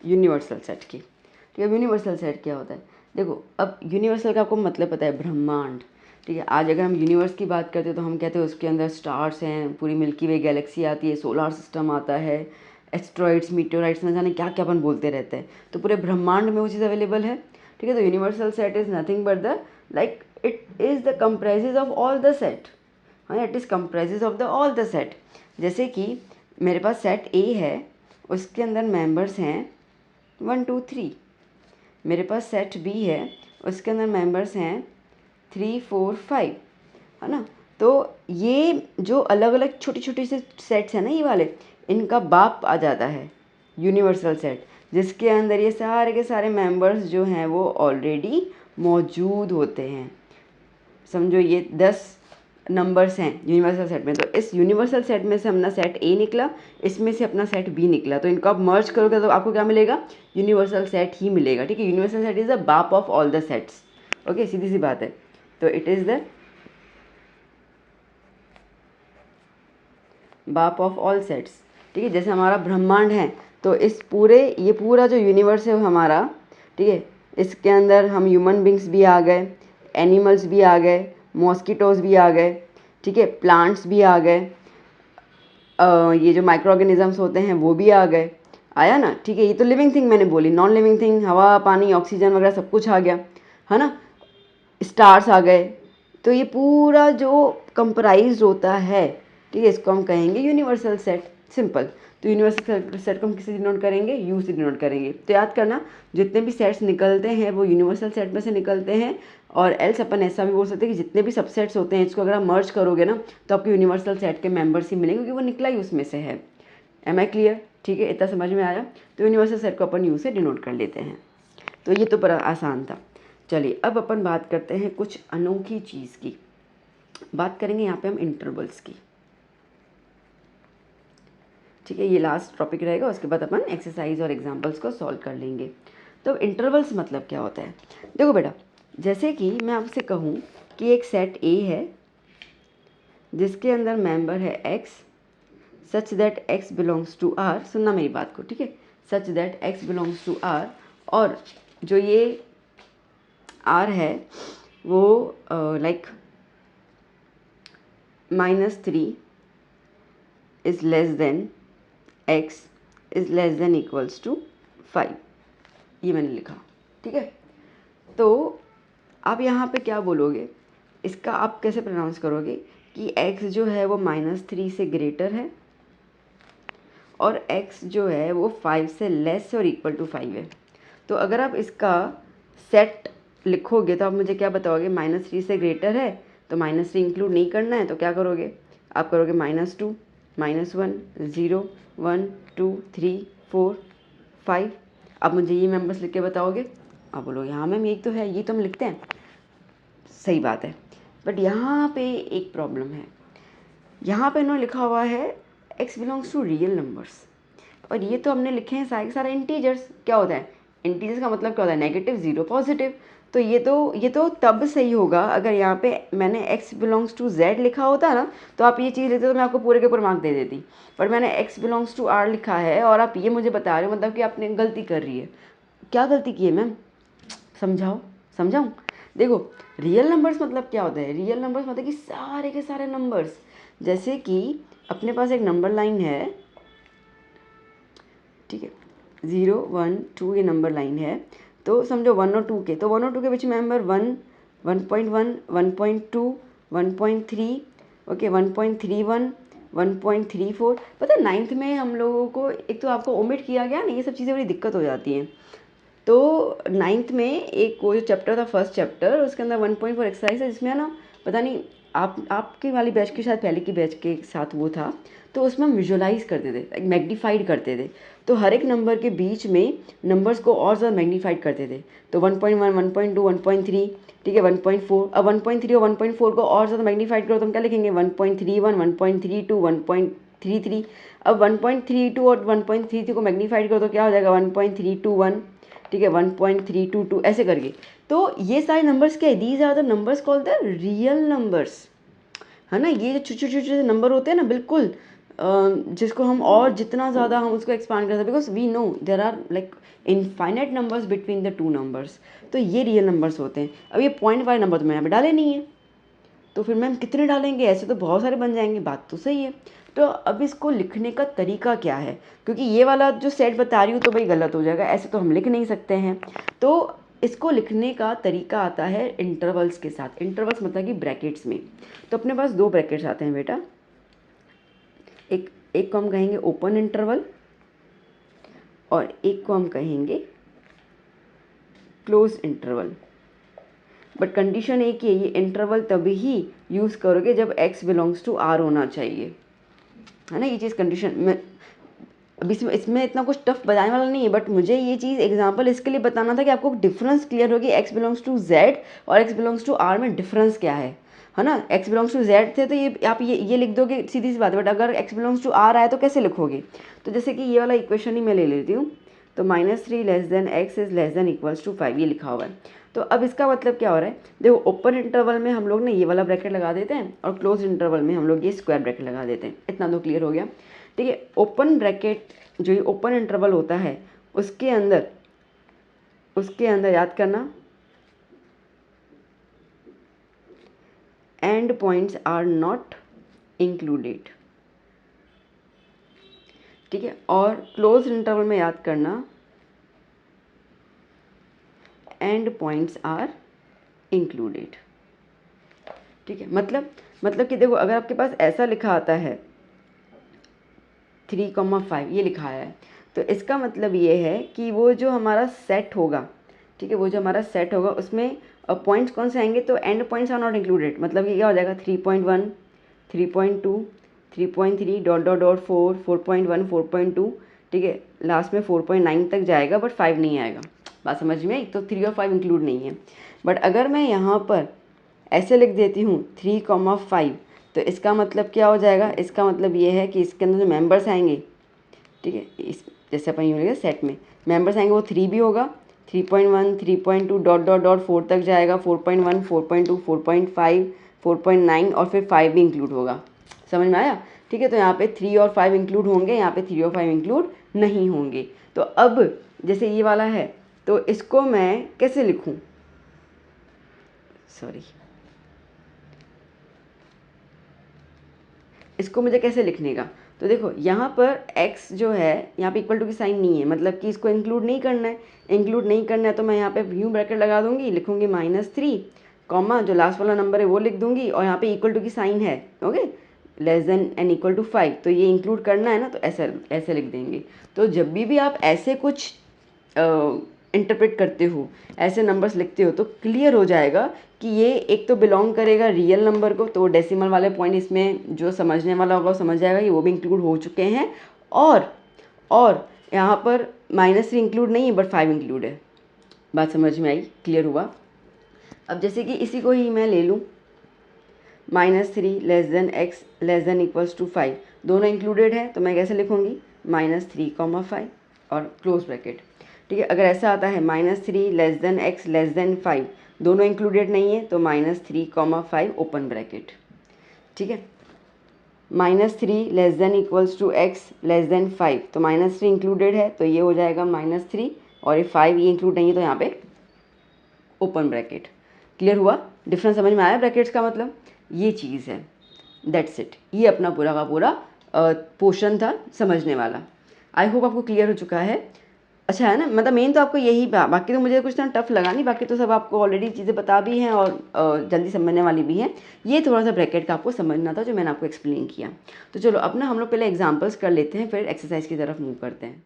[SPEAKER 1] यूनिवर्सल सेट की, ठीक है। यूनिवर्सल सेट क्या होता है, देखो, अब यूनिवर्सल का आपको मतलब पता है, ब्रह्मांड, ठीक है। आज अगर हम यूनिवर्स की बात करते हैं तो हम कहते हैं उसके अंदर स्टार्स हैं, पूरी मिल्की वे गैलेक्सी आती है, सोलर सिस्टम आता है, एस्ट्रॉइड्स मीटेराइट्स, न जाने क्या क्या अपन बोलते रहते हैं। तो पूरे ब्रह्मांड में वो चीज़ अवेलेबल है, ठीक है। तो universal set is nothing but the like it is the comprises of all the set, हाँ, it is comprises of the all the set. जैसे कि मेरे पास सेट ए है, उसके अंदर मेंबर्स हैं 1 2 3। मेरे पास सेट बी है, उसके अंदर मेंबर्स हैं 3 4 5, है ना। तो ये जो अलग अलग छोटी छोटी से सेट्स हैं ना, ये वाले, इनका बाप आ जाता है यूनिवर्सल सेट, जिसके अंदर ये सारे के सारे मेंबर्स जो हैं वो ऑलरेडी मौजूद होते हैं। समझो ये 10 नंबर्स हैं यूनिवर्सल सेट में, तो इस यूनिवर्सल सेट में से अपना सेट ए निकला, इसमें से अपना सेट बी निकला, तो इनको आप मर्ज करोगे तो आपको क्या मिलेगा, यूनिवर्सल सेट ही मिलेगा, ठीक है। यूनिवर्सल सेट इज़ द बाप of all the sets, okay, सीधी सी बात है। तो इट इज़ द बाप ऑफ ऑल सेट्स, ठीक है। जैसे हमारा ब्रह्मांड है, तो इस ये पूरा जो यूनिवर्स है हमारा, ठीक है, इसके अंदर हम ह्यूमन बींग्स भी आ गए, एनिमल्स भी आ गए, मॉस्किटोज़ भी आ गए, ठीक है, प्लांट्स भी आ गए, ये जो माइक्रो ऑर्गेनिजम्स होते हैं वो भी आ गए, आया ना, ठीक है। ये तो लिविंग थिंग मैंने बोली, नॉन लिविंग थिंग हवा पानी ऑक्सीजन वगैरह सब कुछ आ गया, है ना। स्टार्स आ गए। तो ये पूरा जो कंप्राइज होता है, ठीक है, इसको हम कहेंगे यूनिवर्सल सेट, सिंपल। तो यूनिवर्सल सेट को हम किससे डिनोट करेंगे, यू से डिनोट करेंगे। तो याद करना जितने भी सेट्स निकलते हैं वो यूनिवर्सल सेट में से निकलते हैं। और एल्स अपन ऐसा भी बोल सकते हैं कि जितने भी सबसेट्स होते हैं इसको अगर आप मर्ज करोगे ना तो आपको यूनिवर्सल सेट के मेंबर्स ही मिलेंगे, क्योंकि वो निकला ही उसमें से है। एम आई क्लियर, ठीक है, इतना समझ में आया। तो यूनिवर्सल सेट को अपन यू से डिनोट कर लेते हैं। तो ये तो बड़ा आसान था। चलिए अब अपन बात करते हैं कुछ अनोखी चीज़ की, बात करेंगे यहाँ पे हम इंटरवल्स की, ठीक है। ये लास्ट टॉपिक रहेगा, उसके बाद अपन एक्सरसाइज और एग्जांपल्स को सॉल्व कर लेंगे। तो इंटरवल्स मतलब क्या होता है, देखो बेटा, जैसे कि मैं आपसे कहूँ कि एक सेट ए है जिसके अंदर मेंबर है x, such that x belongs to R, सुनना मेरी बात को, ठीक है, such that x belongs to R, और जो ये आर है वो like -3 is less than x is less than equals to 5, ये मैंने लिखा, ठीक है। तो आप यहाँ पे क्या बोलोगे, इसका आप कैसे प्रोनाउंस करोगे कि x जो है वो -3 से ग्रेटर है और x जो है वो 5 से लेस और इक्वल टू 5 है। तो अगर आप इसका सेट लिखोगे तो आप मुझे क्या बताओगे, -3 से ग्रेटर है तो -3 इंक्लूड नहीं करना है, तो क्या करोगे, आप करोगे -2 -1 0 1 2 3 4 5। अब मुझे ये मेंबर्स लिख के बताओगे, आप बोलोगे हाँ मैम यही तो है, ये तो हम लिखते हैं, सही बात है। बट यहाँ पे एक प्रॉब्लम है, यहाँ पे इन्होंने लिखा हुआ है x belongs to real numbers, और ये तो हमने लिखे हैं सारे सारे इंटीजर्स। क्या होता है इंटीजर्स का मतलब क्या होता है, नेगेटिव, जीरो, पॉजिटिव। तो ये तो तब सही होगा अगर यहाँ पे मैंने x बिलोंग्स टू z लिखा होता ना, तो आप ये चीज़ लिखते तो मैं आपको पूरे के पूरे मार्क दे देती। पर मैंने x बिलोंग्स टू r लिखा है और आप ये मुझे बता रहे हो, मतलब कि आपने गलती कर रही है। क्या गलती की है मैम, समझाओ, समझाऊँ। देखो रियल नंबर्स मतलब क्या होता है, रियल नंबर्स मतलब कि सारे के सारे नंबर्स, जैसे कि अपने पास एक नंबर लाइन है, ठीक है, 0 1 2 ये नंबर लाइन है। तो समझो 1 और 2 के, तो 1 और 2 के बीच में नंबर 1 1.1 1.2 1.3, ओके 1.31 1.34। पता है 9th में हम लोगों को एक तो आपको ओमिट किया गया ना, ये सब चीज़ें बड़ी दिक्कत हो जाती हैं। तो 9th में एक वो जो चैप्टर था, फर्स्ट चैप्टर, उसके अंदर 1.4 एक्सरसाइज है, जिसमें ना पता नहीं आपकी वाली बैच के साथ पहले की बैच के साथ वो था, तो उसमें हम विजुअलाइज करते थे, मैग्नीफाइड करते थे। तो हर एक नंबर के बीच में नंबर्स को और ज़्यादा मैग्नीफाइड करते थे। तो 1.1 1.2 1.3, ठीक है 1.4। अब 1.3 और 1.4 को और ज़्यादा मैग्नीफाइड करो तो हम क्या लिखेंगे, 1.31 1.32 1.33। अब 1.32 और 1.33 को मैग्नीफाइड करो तो क्या हो जाएगा, 1.321, ठीक है 1.322, ऐसे करके। तो ये सारे नंबर्स क्या है, these are the numbers called the real numbers, है ना। ये जो छोटे छोटे छोटे नंबर होते हैं ना, बिल्कुल जिसको हम और जितना ज़्यादा हम उसको एक्सपांड करते हैं, because we know there are like infinite numbers between the two numbers, तो ये रियल नंबर्स होते हैं। अब ये पॉइंट वाले नंबर तो मैंने यहाँ पे डाले नहीं है, तो फिर मैम कितने डालेंगे, ऐसे तो बहुत सारे बन जाएंगे, बात तो सही है। तो अब इसको लिखने का तरीका क्या है, क्योंकि ये वाला जो सेट बता रही हूँ तो भाई गलत हो जाएगा, ऐसे तो हम लिख नहीं सकते हैं। तो इसको लिखने का तरीका आता है इंटरवल्स के साथ। इंटरवल्स मतलब कि ब्रैकेट्स में। तो अपने पास दो ब्रैकेट्स आते हैं बेटा, एक को हम कहेंगे ओपन इंटरवल और एक को हम कहेंगे क्लोज इंटरवल। बट कंडीशन एक ही है, ये इंटरवल तभी ही यूज़ करोगे जब x बिलोंग्स टू r होना चाहिए, है ना। ये चीज़ कंडीशन में अभी इसमें इतना कुछ टफ बताने वाला नहीं है, बट मुझे ये चीज़ एग्जांपल इसके लिए बताना था कि आपको डिफरेंस क्लियर होगी x बिलोंग्स टू z और x बिलोंग्स टू r में डिफरेंस क्या है ना। x बिलोंग्स टू z थे तो ये आप ये लिख दोगे, सीधी सी बात है। बट अगर x बिलोंग्स टू r आए तो कैसे लिखोगे, तो जैसे कि ये वाला इक्वेशन ही मैं ले लेती हूँ। तो -3 less than x is less than equals to 5, ये लिखा हुआ है। तो अब इसका मतलब क्या हो रहा है, देखो ओपन इंटरवल में हम लोग ने ये वाला ब्रैकेट लगा देते हैं और क्लोज इंटरवल में हम लोग ये स्क्वायर ब्रैकेट लगा देते हैं। इतना तो क्लियर हो गया, ठीक है। ओपन ब्रैकेट जो ये ओपन इंटरवल होता है उसके अंदर याद करना end points are not included, ठीक है। और क्लोज इंटरवल में याद करना एंड पॉइंट्स आर इंक्लूडेड। ठीक है, मतलब कि देखो अगर आपके पास ऐसा लिखा आता है 3,5 ये लिखा है, तो इसका मतलब ये है कि वो जो हमारा सेट होगा, ठीक है, वो जो हमारा सेट होगा उसमें पॉइंट्स कौन से आएंगे, तो end points are not included. मतलब कि क्या हो जाएगा 3.1, 3.2, 3.3 डॉट डॉट डॉट 4, 4.1, 4.2, ठीक है, लास्ट में 4.9 तक जाएगा बट 5 नहीं आएगा। बात समझ में आई? तो 3 और 5 इंक्लूड नहीं है। बट अगर मैं यहाँ पर ऐसे लिख देती हूँ 3,5, तो इसका मतलब क्या हो जाएगा, इसका मतलब ये है कि इसके अंदर जो मेंबर्स आएंगे, ठीक है, इस जैसे अपन यूँ लिखे सेट में मेंबर्स आएंगे वो 3 भी होगा, 3.1, 3.2 डॉट डॉट डॉट 4 तक जाएगा, 4.1, 4.2, 4.5, 4.9 और फिर 5 भी इंक्लूड होगा। समझ में आया? ठीक है, तो यहाँ पे 3 और 5 इंक्लूड होंगे, यहाँ पे 3 और 5 इंक्लूड नहीं होंगे। तो अब जैसे ये वाला है तो इसको मैं कैसे लिखूँ, सॉरी, इसको मुझे कैसे लिखने का, तो देखो यहाँ पर x जो है यहाँ पे इक्वल टू की साइन नहीं है, मतलब कि इसको इंक्लूड नहीं करना है। इंक्लूड नहीं करना है तो मैं यहाँ पे न्यू ब्रैकेट लगा दूंगी, लिखूंगी -3 कॉमा जो लास्ट वाला नंबर है वो लिख दूंगी और यहाँ पे इक्वल टू की साइन है, okay, less than and equal to 5, तो ये इंक्लूड करना है ना, तो ऐसे ऐसे लिख देंगे। तो जब भी आप ऐसे कुछ इंटरप्रेट करते हो, ऐसे नंबर्स लिखते हो, तो क्लियर हो जाएगा कि ये एक तो बिलोंग करेगा रियल नंबर को, तो डेसिमल वाले पॉइंट इसमें जो समझने वाला होगा वो समझ जाएगा कि वो भी इंक्लूड हो चुके हैं। और यहाँ पर -3 इंक्लूड नहीं है बट 5 इंक्लूड है। बात समझ में आई? क्लियर हुआ? अब जैसे कि इसी को ही मैं ले लूँ, -3 less than x less than equals to 5, दोनों इंक्लूडेड है, तो मैं कैसे लिखूँगी -3,5 और क्लोज ब्रैकेट। ठीक है, अगर ऐसा आता है -3 less than x less than 5, दोनों इंक्लूडेड नहीं है, तो -3,5 ओपन ब्रैकेट। ठीक है, -3 less than equals to x less than 5, तो -3 इंक्लूडेड है, तो ये हो जाएगा -3, और ये 5 ये इंक्लूड नहीं है, तो यहाँ पे ओपन ब्रैकेट। क्लियर हुआ? डिफरेंस समझ में आया ब्रैकेट्स का? मतलब ये चीज़ है, दैट्स इट। ये अपना पूरा का पूरा पोर्शन था समझने वाला। आई होप आपको क्लियर हो चुका है। अच्छा है ना, मतलब मेन तो आपको यही, बाकी तो मुझे कुछ ना टफ लगा नहीं, बाकी तो सब आपको ऑलरेडी चीज़ें बता भी हैं और जल्दी समझने वाली भी हैं। ये थोड़ा सा ब्रैकेट का आपको समझना था जो मैंने आपको एक्सप्लेन किया। तो चलो अब ना हम लोग पहले एग्जाम्पल्स कर लेते हैं, फिर एक्सरसाइज की तरफ मूव करते हैं।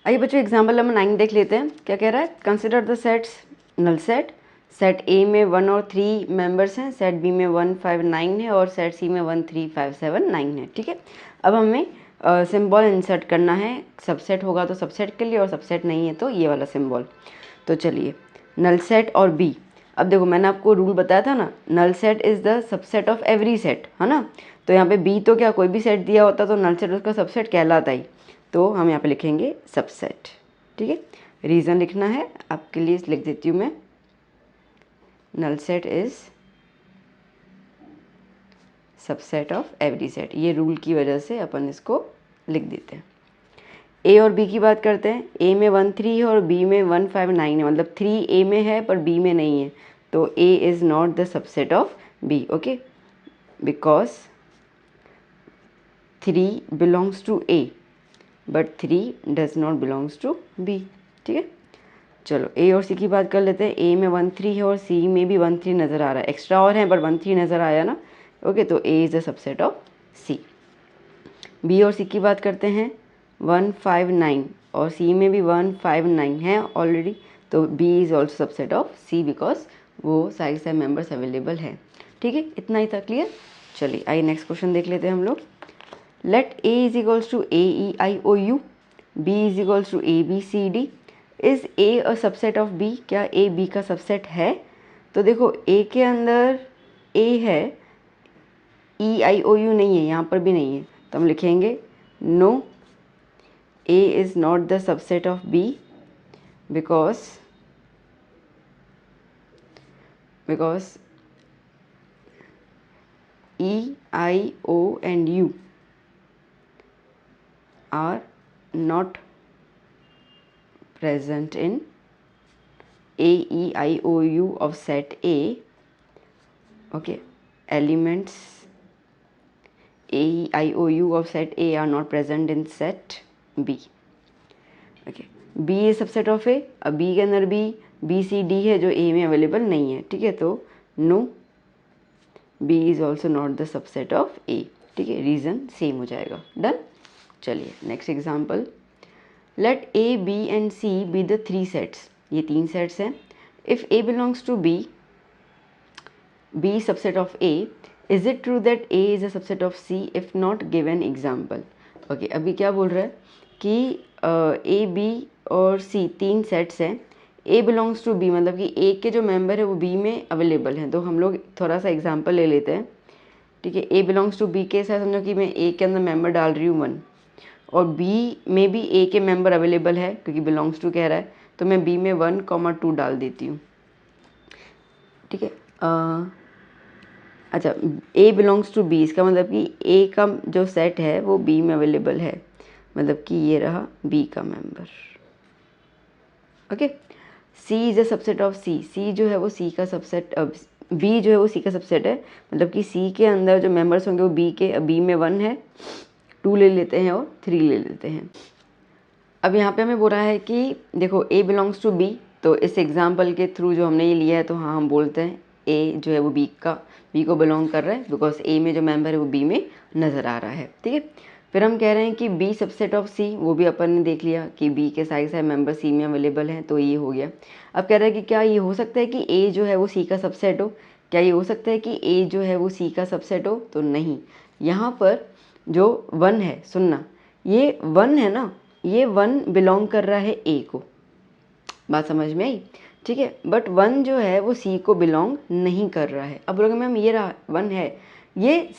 [SPEAKER 1] आइए बच्चों, एग्जाम्पल नंबर 9 देख लेते हैं क्या कह रहा है। Consider the sets null set. Set A में 1 और 3 मेंबर्स हैं, सेट बी में 1, 5, 9 है और सेट सी में 1, 3, 5, 7, 9 है। ठीक है, अब हमें सिंबल इंसर्ट करना है। सबसेट होगा तो सबसेट के लिए, और सबसेट नहीं है तो ये वाला सिंबल। तो चलिए, नल सेट और बी। अब देखो मैंने आपको रूल बताया था ना, null set is the subset of every set, है ना। तो यहाँ पे बी तो क्या कोई भी सेट दिया होता तो नल सेट उसका सबसेट कहलाता ही, तो हम यहाँ पे लिखेंगे सबसेट। ठीक है, रीज़न लिखना है आपके लिए, लिख देती हूँ मैं, null set is subset of every set. ये रूल की वजह से अपन इसको लिख देते हैं। ए और बी की बात करते हैं। ए में 1, 3 है और बी में 1, 5, 9 है, मतलब 3 ए में है पर बी में नहीं है, तो A is not the subset of B, okay, because 3 belongs to A but 3 does not belongs to B. ठीक है, चलो ए और सी की बात कर लेते हैं। ए में 1, 3 है और सी में भी 1, 3 नज़र आ रहा है, एक्स्ट्रा और है बट 1, 3 नज़र आया ना, ओके, तो A is the subset of C. B और सी की बात करते हैं। 1, 5, 9 और सी में भी 1, 5, 9 है ऑलरेडी, तो B is also subset of C because वो सारे सारे मेंबर्स अवेलेबल है। ठीक है, इतना ही था, क्लियर। चलिए आइए नेक्स्ट क्वेश्चन देख लेते हैं हम लोग। Let A is equals to A E I O U, B is equals to A B C D, is A a subset of B, क्या ए बी का सबसेट है। तो देखो ए के अंदर ए है, ई आई ओ यू नहीं है, यहाँ पर भी नहीं है, तो हम लिखेंगे no, A is not the subset of B because E I O and U are not present in A, E, I, O, U of set A. Okay, elements A, E, I, O, U of set A are not present in set B. Okay, B is subset of A. अब B के अंदर B C D है जो ए में available नहीं है, ठीक है, तो no, B is also not the subset of A, ठीक है, रीज़न सेम हो जाएगा। डन। चलिए next example, let A B and C be the 3 sets. ये 3 सेट्स हैं। If A belongs to B, B subset of A, is it true that A is a subset of C if not given example. Okay, अभी क्या बोल रहा है कि A B और सी 3 sets हैं। ए बिलोंग्स टू बी मतलब कि ए के जो मेंबर है वो बी में अवेलेबल हैं। तो हम लोग थोड़ा सा एग्जांपल ले लेते हैं, ठीक है। ए बिलोंग्स टू बी के साथ समझो कि मैं ए के अंदर मेंबर डाल रही हूँ 1 और बी में भी ए के मेंबर अवेलेबल है क्योंकि बिलोंग्स टू कह रहा है, तो मैं बी में 1, 2 डाल देती हूँ, ठीक है। अच्छा, ए बिलोंग्स टू बी, इसका मतलब कि ए का जो सेट है वो बी में अवेलेबल है, मतलब कि ये रहा बी का member. Okay, C is a subset of C, C जो है वो सी का सबसेट, बी जो है वो सी का सबसेट है, मतलब कि सी के अंदर जो मेंबर्स होंगे वो बी के, बी में 1 है, 2 ले लेते हैं और 3 ले लेते हैं। अब यहाँ पे हमें बोल रहा है कि देखो ए बिलोंग्स टू बी, तो इस एग्जाम्पल के थ्रू जो हमने ये लिया है तो हाँ हम बोलते हैं ए जो है वो बी को बिलोंग कर रहा है बिकॉज ए में जो मेंबर है वो बी में नज़र आ रहा है, ठीक है। फिर हम कह रहे हैं कि बी सबसेट ऑफ सी, वो भी अपन ने देख लिया कि बी के सारे मेंबर सी में अवेलेबल हैं, तो ये हो गया। अब कह रहे हैं कि क्या ये हो सकता है कि ए जो है वो सी का सबसेट हो, क्या ये हो सकता है कि ए जो है वो सी का सबसेट हो, तो नहीं। यहाँ पर जो 1 है, सुनना, ये 1 है ना, ये 1 बिलोंग कर रहा है ए को, बात समझ में आई, ठीक है। बट 1 जो है वो सी को बिलोंग नहीं कर रहा है। अब बोलोगे मैम ये रहा 1 है, ये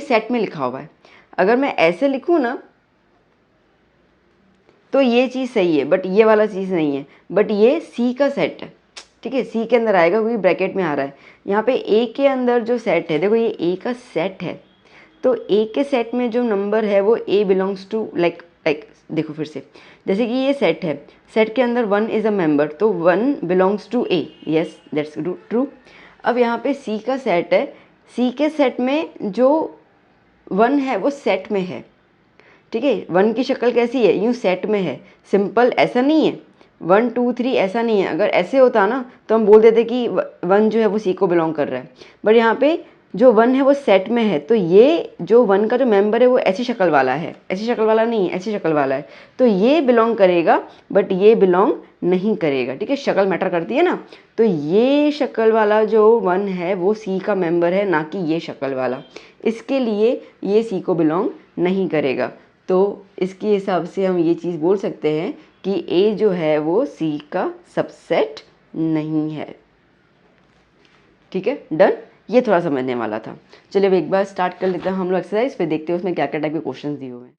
[SPEAKER 1] सेट में लिखा हुआ है। अगर मैं ऐसे लिखूँ ना तो ये चीज़ सही है, बट ये वाला चीज़ नहीं है, बट ये सी का सेट है, ठीक है, सी के अंदर आएगा क्योंकि ब्रैकेट में आ रहा है। यहाँ पे ए के अंदर जो सेट है, देखो ये ए का सेट है, तो ए के सेट में जो नंबर है वो ए बिलोंग्स टू लाइक देखो फिर से, जैसे कि ये सेट है, सेट के अंदर 1 इज़ अ मेंबर, तो 1 belongs to A, yes that's true. अब यहाँ पे सी का सेट है, सी के सेट में जो 1 है वो सेट में है, ठीक है। 1 की शक्ल कैसी है, यूँ सेट में है, सिंपल, ऐसा नहीं है 1 2 3, ऐसा नहीं है। अगर ऐसे होता ना तो हम बोल देते कि 1 जो है वो सी को बिलोंग कर रहा है, बट यहाँ पे जो 1 है वो सेट में है, तो ये जो 1 का जो मेंबर है वो ऐसी शक्ल वाला है, ऐसी शक्ल वाला नहीं है, ऐसी शक्ल वाला है, तो ये बिलोंग करेगा बट ये बिलोंग नहीं करेगा, ठीक है। शक्ल मैटर करती है ना, तो ये शक्ल वाला जो 1 है वो सी का मेंबर है, ना कि ये शक्ल वाला, इसके लिए ये सी को बिलोंग नहीं करेगा। तो इसके हिसाब से हम ये चीज़ बोल सकते हैं कि ए जो है वो सी का सबसेट नहीं है, ठीक है। डन, ये थोड़ा समझने वाला था। चलिए अब एक बार स्टार्ट कर लेते हैं हम लोग एक्सरसाइज, फिर देखते हैं उसमें क्या क्या टाइप के क्वेश्चन दिए हुए हैं।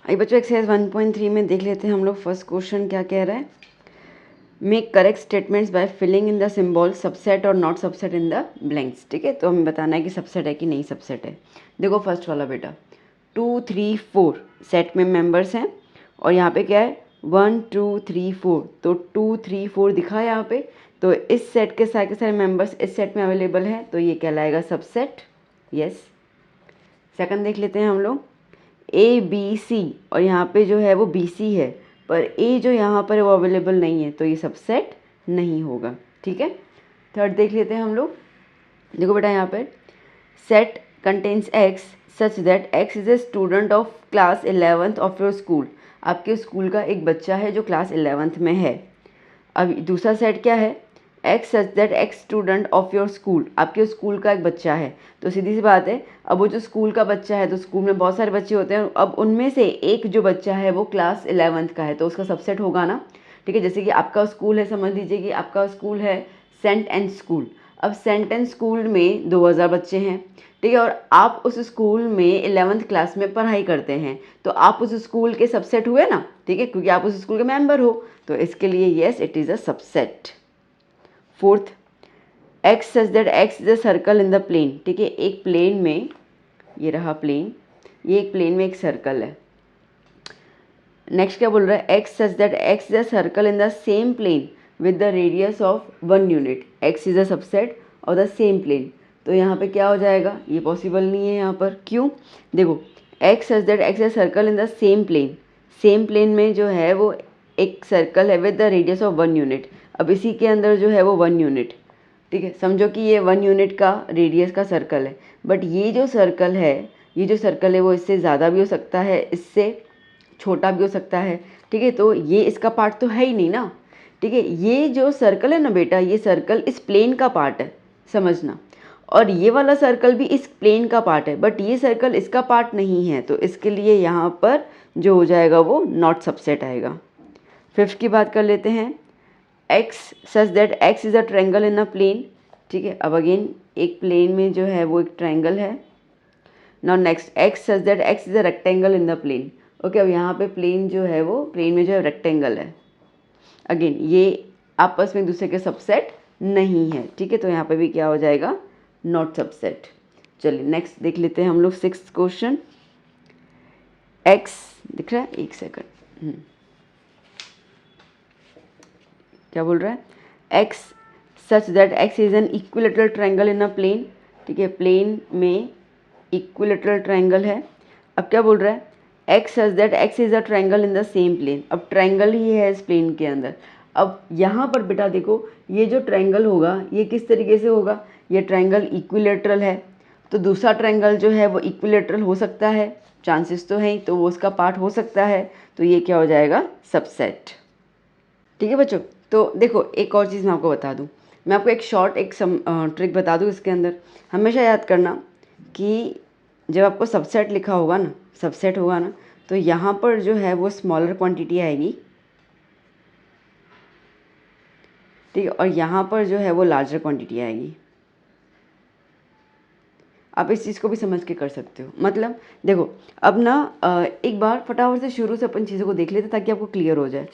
[SPEAKER 1] आइए बच्चों, एक्सरसाइज 1.3 में देख लेते हैं हम लोग। फर्स्ट क्वेश्चन क्या कह रहा है, make correct statements by filling in the symbol subset और not subset in the blanks, ठीक है। तो हमें बताना है कि सबसेट है कि नहीं सबसेट है। देखो फर्स्ट वाला बेटा, 2 3 4 सेट में मेंबर्स हैं और यहाँ पे क्या है 1 2 3 4, तो 2 3 4 दिखा है यहाँ पे, तो इस सेट के सारे मेंबर्स इस सेट में अवेलेबल हैं, तो ये कहलाएगा सबसेट, यस। सेकंड देख लेते हैं हम लोग, ए बी सी और यहाँ पे जो है वो बी सी है, पर ए जो यहाँ पर है वो अवेलेबल नहीं है, तो ये सबसेट नहीं होगा, ठीक है। थर्ड देख लेते हैं हम लोग। देखो बेटा यहाँ पर set contains x such that x is a student of class 11th of your school, आपके स्कूल का एक बच्चा है जो क्लास 11th में है। अब दूसरा सेट क्या है, x such that x student of your school, आपके स्कूल का एक बच्चा है, तो सीधी सी बात है, अब वो जो स्कूल का बच्चा है तो स्कूल में बहुत सारे बच्चे होते हैं, अब उनमें से एक जो बच्चा है वो क्लास 11th का है, तो उसका सबसेट होगा ना, ठीक है। जैसे कि आपका स्कूल है, समझ लीजिए कि आपका स्कूल है सेंट एंड स्कूल, अब सेंट एंड स्कूल में 2000 बच्चे हैं, ठीक है, और आप उस स्कूल में 11th क्लास में पढ़ाई करते हैं, तो आप उस स्कूल के सबसेट हुए ना, ठीक है, क्योंकि आप उस स्कूल के मेंबर हो, तो इसके लिए yes it is a subset. Fourth, x such that x is a circle in the plane, ठीक है, एक प्लेन में, ये रहा प्लेन, ये एक प्लेन में एक सर्कल है। नेक्स्ट क्या बोल रहा है, x such that x is a circle in the same plane with the radius of 1 unit, x is a subset of the same plane, तो यहाँ पे क्या हो जाएगा, ये पॉसिबल नहीं है यहाँ पर, क्यों, देखो x such that x is a circle in the same plane, same plane में जो है वो एक सर्कल है with the radius of 1 unit. अब इसी के अंदर जो है वो 1 यूनिट, ठीक है, समझो कि ये 1 यूनिट का रेडियस का सर्कल है। बट ये जो सर्कल है वो इससे ज़्यादा भी हो सकता है, इससे छोटा भी हो सकता है, ठीक है। तो ये इसका पार्ट तो है ही नहीं ना, ठीक है। ये जो सर्कल है ना बेटा, ये सर्कल इस प्लेन का पार्ट है, समझना। और ये वाला सर्कल भी इस प्लेन का पार्ट है, बट ये सर्कल इसका पार्ट नहीं है, तो इसके लिए यहाँ पर जो हो जाएगा वो नॉट सबसेट आएगा। फिफ्थ की बात कर लेते हैं, x such that x is a triangle in a plane, ठीक है। अब अगेन एक प्लेन में जो है वो एक ट्रायंगल है। Now next, x such that x is a rectangle in the plane. Okay, अब यहाँ पे प्लेन जो है वो प्लेन में जो है रेक्टेंगल है। अगेन ये आपस में एक दूसरे के सबसेट नहीं है, ठीक है। तो यहाँ पे भी क्या हो जाएगा, नॉट सबसेट। चलिए नेक्स्ट देख लेते हैं हम लोग 6th क्वेश्चन। x दिख रहा है, एक सेकंड, क्या बोल रहा है, x such that x is an equilateral triangle in a plane, ठीक है। प्लेन में इक्विलेटरल ट्रायंगल है। अब क्या बोल रहा है, x such that x is a triangle in the same plane. अब ट्रायंगल ही है इस प्लेन के अंदर। अब यहाँ पर बेटा देखो, ये जो ट्रायंगल होगा ये किस तरीके से होगा, ये ट्रायंगल इक्विलेटरल है, तो दूसरा ट्रायंगल जो है वो इक्विलेटरल हो सकता है, चांसेस तो है ही, तो वो उसका पार्ट हो सकता है, तो ये क्या हो जाएगा, सबसेट, ठीक है बच्चों। तो देखो एक और चीज़ मैं आपको बता दूं, मैं आपको एक शॉर्ट एक ट्रिक बता दूं इसके अंदर। हमेशा याद करना कि जब आपको सबसेट लिखा होगा ना, सबसेट होगा ना, तो यहाँ पर जो है वो स्मॉलर क्वांटिटी आएगी, ठीक है, और यहाँ पर जो है वो लार्जर क्वांटिटी आएगी। आप इस चीज़ को भी समझ के कर सकते हो। मतलब देखो अब ना एक बार फटाफट से शुरू से अपन चीज़ों को देख लेते ताकि आपको क्लियर हो जाए।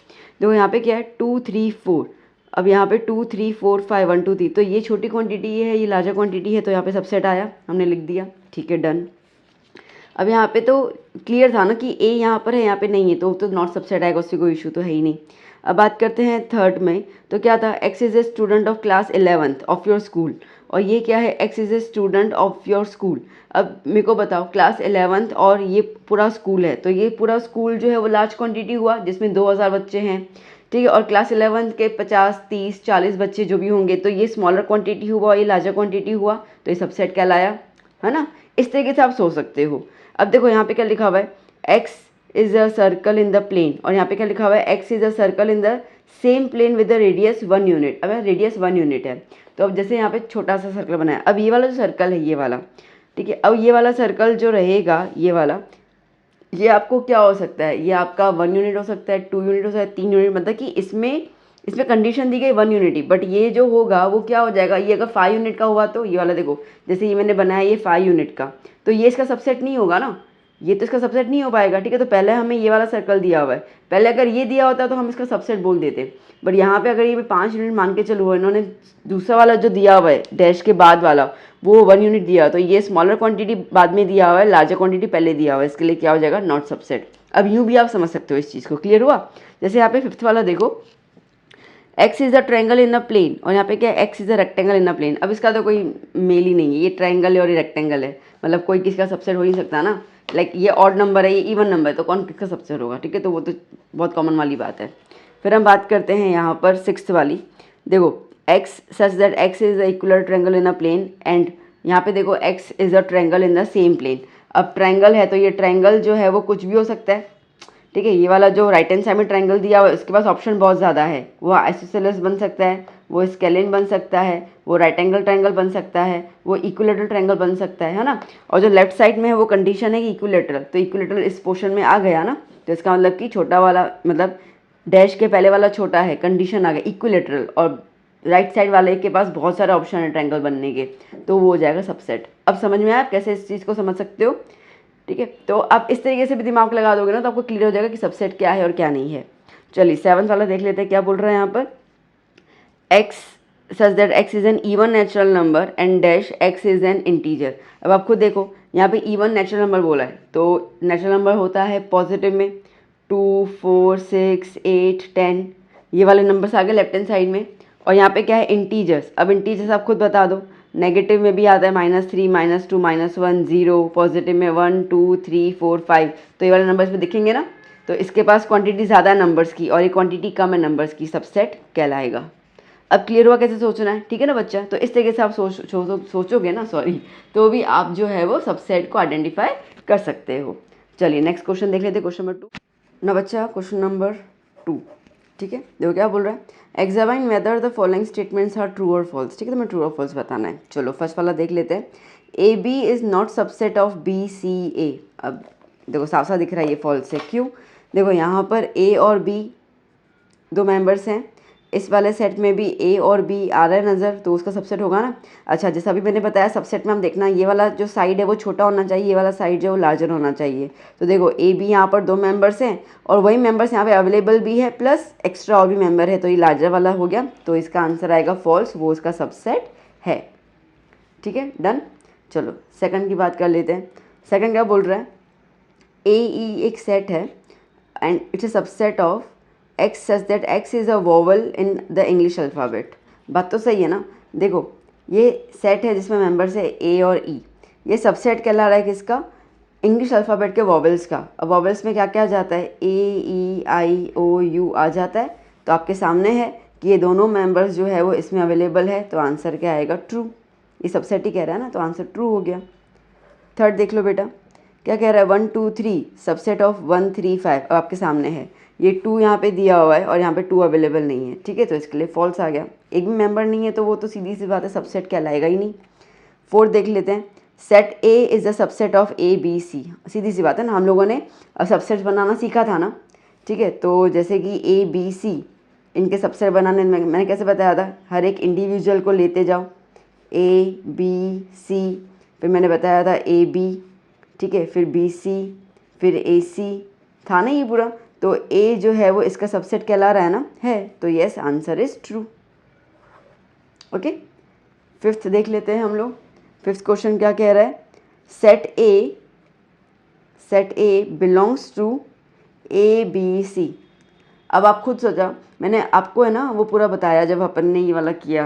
[SPEAKER 1] देखो यहाँ पे क्या है, 2 3 4, अब यहाँ पे 2 3 4 5 1 2 3, तो ये छोटी क्वांटिटी है, ये लार्जर क्वांटिटी है, तो यहाँ पे सबसेट आया, हमने लिख दिया, ठीक है, डन। अब यहाँ पे तो क्लियर था ना कि ए यहाँ पर है, यहाँ पे नहीं है, तो नॉट सबसेट आएगा, उससे कोई इशू तो है ही नहीं। अब बात करते हैं थर्ड में, तो क्या था, x is a student of class 11th of your school, और ये क्या है, x is a student of your school. अब मेरे को बताओ क्लास 11th और ये पूरा स्कूल है, तो ये पूरा स्कूल जो है वो लार्ज क्वांटिटी हुआ जिसमें 2000 बच्चे हैं, ठीक है। और क्लास 11th के 50 30 40 बच्चे जो भी होंगे, तो ये स्मॉलर क्वांटिटी हुआ, ये लार्जर क्वांटिटी हुआ, तो ये सबसेट कहलाया, है ना। इस तरीके से आप सोच सकते हो। अब देखो यहाँ पे क्या लिखा हुआ है, x is a circle in the plane, और यहाँ पे क्या लिखा हुआ है, x is a circle in the same plane with the radius 1 unit. अब रेडियस 1 यूनिट है, तो अब जैसे यहाँ पे छोटा सा सर्कल बनाया, अब ये वाला जो सर्कल है ये वाला, ठीक है, अब ये वाला सर्कल जो रहेगा ये वाला, ये आपको क्या हो सकता है, ये आपका 1 यूनिट हो सकता है, 2 यूनिट हो सकता है, 3 यूनिट, मतलब कि इसमें कंडीशन दी गई 1 यूनिट ही, बट ये जो होगा वो क्या हो जाएगा, ये अगर 5 यूनिट का हुआ तो ये वाला देखो, जैसे ये मैंने बनाया ये 5 यूनिट का, तो ये इसका सबसेट नहीं होगा ना, ये तो इसका सबसेट नहीं हो पाएगा, ठीक है। तो पहले हमें ये वाला सर्कल दिया हुआ है, पहले अगर ये दिया होता तो हम इसका सबसेट बोल देते, बट यहाँ पे अगर ये 5 यूनिट मान के चलो, इन्होंने दूसरा वाला जो दिया हुआ है डैश के बाद वाला वो 1 यूनिट दिया, तो ये स्मॉलर क्वांटिटी बाद में दिया हुआ है, लार्जर क्वांटिटी पहले दिया हुआ है, इसके लिए क्या हो जाएगा, नॉट सबसेट। अब यूँ भी आप समझ सकते हो इस चीज़ को, क्लियर हुआ। जैसे यहाँ पे 5th वाला देखो, x is a triangle in a plane, और यहाँ पे क्या है, x is a rectangle in a plane. अब इसका तो कोई मेल ही नहीं है, ये ट्रायंगल है और ये रेक्टेंगल है, मतलब कोई किसी का सबसेट हो ही नहीं सकता ना। लाइक ये ऑड नंबर है, ये इवन नंबर है, तो कौन किसका सबसेट होगा, ठीक है। तो वो तो बहुत कॉमन वाली बात है। फिर हम बात करते हैं यहाँ पर 6th वाली, देखो x such that x is a equal triangle in a plane, and यहाँ पे देखो x is a triangle in the same plane. अब ट्रायंगल है तो ये ट्रायंगल जो है वो कुछ भी हो सकता है, ठीक है। ये वाला जो राइट हैंड साइड में ट्रायंगल दिया हुआ है उसके पास ऑप्शन बहुत ज़्यादा है, वो आइसोसेलेस बन सकता है, वो स्केलिन बन सकता है, वो राइट एंगल ट्रायंगल बन सकता है, वो इक्विलेटरल ट्रायंगल बन सकता है ना। और जो लेफ्ट साइड में है वो कंडीशन है कि इक्विलेटरल, तो इक्विलेटरल इस पोर्शन में आ गया ना, तो इसका मतलब कि छोटा वाला, मतलब डैश के पहले वाला छोटा है, कंडीशन आ गया इक्विलेटरल, और राइट साइड वाले के पास बहुत सारे ऑप्शन है ट्रायंगल बनने के, तो वो हो जाएगा सबसेट। अब समझ में आया आप कैसे इस चीज़ को समझ सकते हो, ठीक है। तो आप इस तरीके से भी दिमाग लगा दोगे ना तो आपको क्लियर हो जाएगा कि सबसेट क्या है और क्या नहीं है। चलिए 7th वाला देख लेते हैं, क्या बोल रहा है यहाँ पर, x such that x is an even natural number and dash x is an integer. अब आप खुद देखो यहाँ पे इवन नेचुरल नंबर बोला है, तो नेचुरल नंबर होता है पॉजिटिव में 2 4 6 8 10, ये वाले नंबर्स आ गए लेफ्ट हैंड साइड में। और यहाँ पे क्या है, इंटीजर्स। अब इंटीजर्स आप खुद बता दो, नेगेटिव में भी आता है -3 -2 -1 0, पॉजिटिव में 1 2 3 4 5, तो ये वाले नंबर्स में दिखेंगे ना। तो इसके पास क्वांटिटी ज़्यादा है नंबर्स की और ये क्वांटिटी कम है नंबर्स की, सबसेट कहलाएगा। अब क्लियर हुआ कैसे सोचना है, ठीक है ना बच्चा। तो इस तरीके से आप सोचोगे ना, सॉरी, तो भी आप जो है वो सबसेट को आइडेंटिफाई कर सकते हो। चलिए नेक्स्ट क्वेश्चन देख लेते हैं, क्वेश्चन नंबर 2 ना बच्चा, क्वेश्चन नंबर 2, ठीक है। देखो क्या बोल रहा है, examine whether the following statements are true और फॉल्स, ठीक है। तो मैं ट्रू और फॉल्स बताना है। चलो फर्स्ट वाला देख लेते हैं, A B is not subset of B C A. अब देखो साफ साफ दिख रहा है ये फॉल्स है, क्यों? देखो यहाँ पर ए और बी दो मेंबर्स हैं, इस वाले सेट में भी ए और बी आ रहा है नज़र, तो उसका सबसेट होगा ना। अच्छा, जैसा अभी मैंने बताया सबसेट में हम देखना ये वाला जो साइड है वो छोटा होना चाहिए, ये वाला साइड जो है वो लार्जर होना चाहिए। तो देखो ए बी यहाँ पर दो मेंबर्स हैं और वही मेंबर्स यहाँ पे अवेलेबल भी है प्लस एक्स्ट्रा और भी मेंबर है, तो ये लार्जर वाला हो गया। तो इसका आंसर आएगा फॉल्स, वो इसका सबसेट है, ठीक है, डन। चलो सेकंड की बात कर लेते हैं। सेकंड क्या बोल रहा है, ए ई एक सेट है and it's a subset of x such that x is a vowel in the English alphabet. बात तो सही है ना। देखो ये सेट है जिसमें मेंबर्स है ए और ई, ये सबसेट कहला रहा है किसका, इंग्लिश अल्फ़ाबेट के वॉवल्स का। अब वॉवल्स में क्या क्या आ जाता है, ए ई आई ओ यू आ जाता है। तो आपके सामने है कि ये दोनों मेंबर्स जो है वो इसमें अवेलेबल है, तो आंसर क्या आएगा, ट्रू। ये सबसेट ही कह रहा है ना, तो आंसर ट्रू हो गया। थर्ड देख लो बेटा, क्या कह रहा है, 1 2 3 सबसेट ऑफ 1 3 5। अब आपके सामने है ये 2 यहाँ पे दिया हुआ है और यहाँ पे 2 अवेलेबल नहीं है, ठीक है, तो इसके लिए फॉल्स आ गया। एक भी मेंबर नहीं है तो वो तो सीधी सी बात है सबसेट कहलाएगा ही नहीं। फोर्थ देख लेते हैं, set A is the subset of A B C. सीधी सी बात है ना, हम लोगों ने सबसेट बनाना सीखा था ना, ठीक है। तो जैसे कि ए बी सी, इनके सबसेट बनाने में मैंने कैसे बताया था, हर एक इंडिविजुअल को लेते जाओ, ए बी सी, फिर मैंने बताया था ए बी, ठीक है, फिर बी सी, फिर ए सी, था ना ये पूरा। तो ए जो है वो इसका सबसेट कहला रहा है ना, है, तो yes answer is true. Okay, fifth देख लेते हैं हम लोग। फिफ्थ क्वेश्चन क्या कह रहा है, set A belongs to A B C. अब आप खुद सोचा, मैंने आपको है ना वो पूरा बताया जब अपन ने ये वाला किया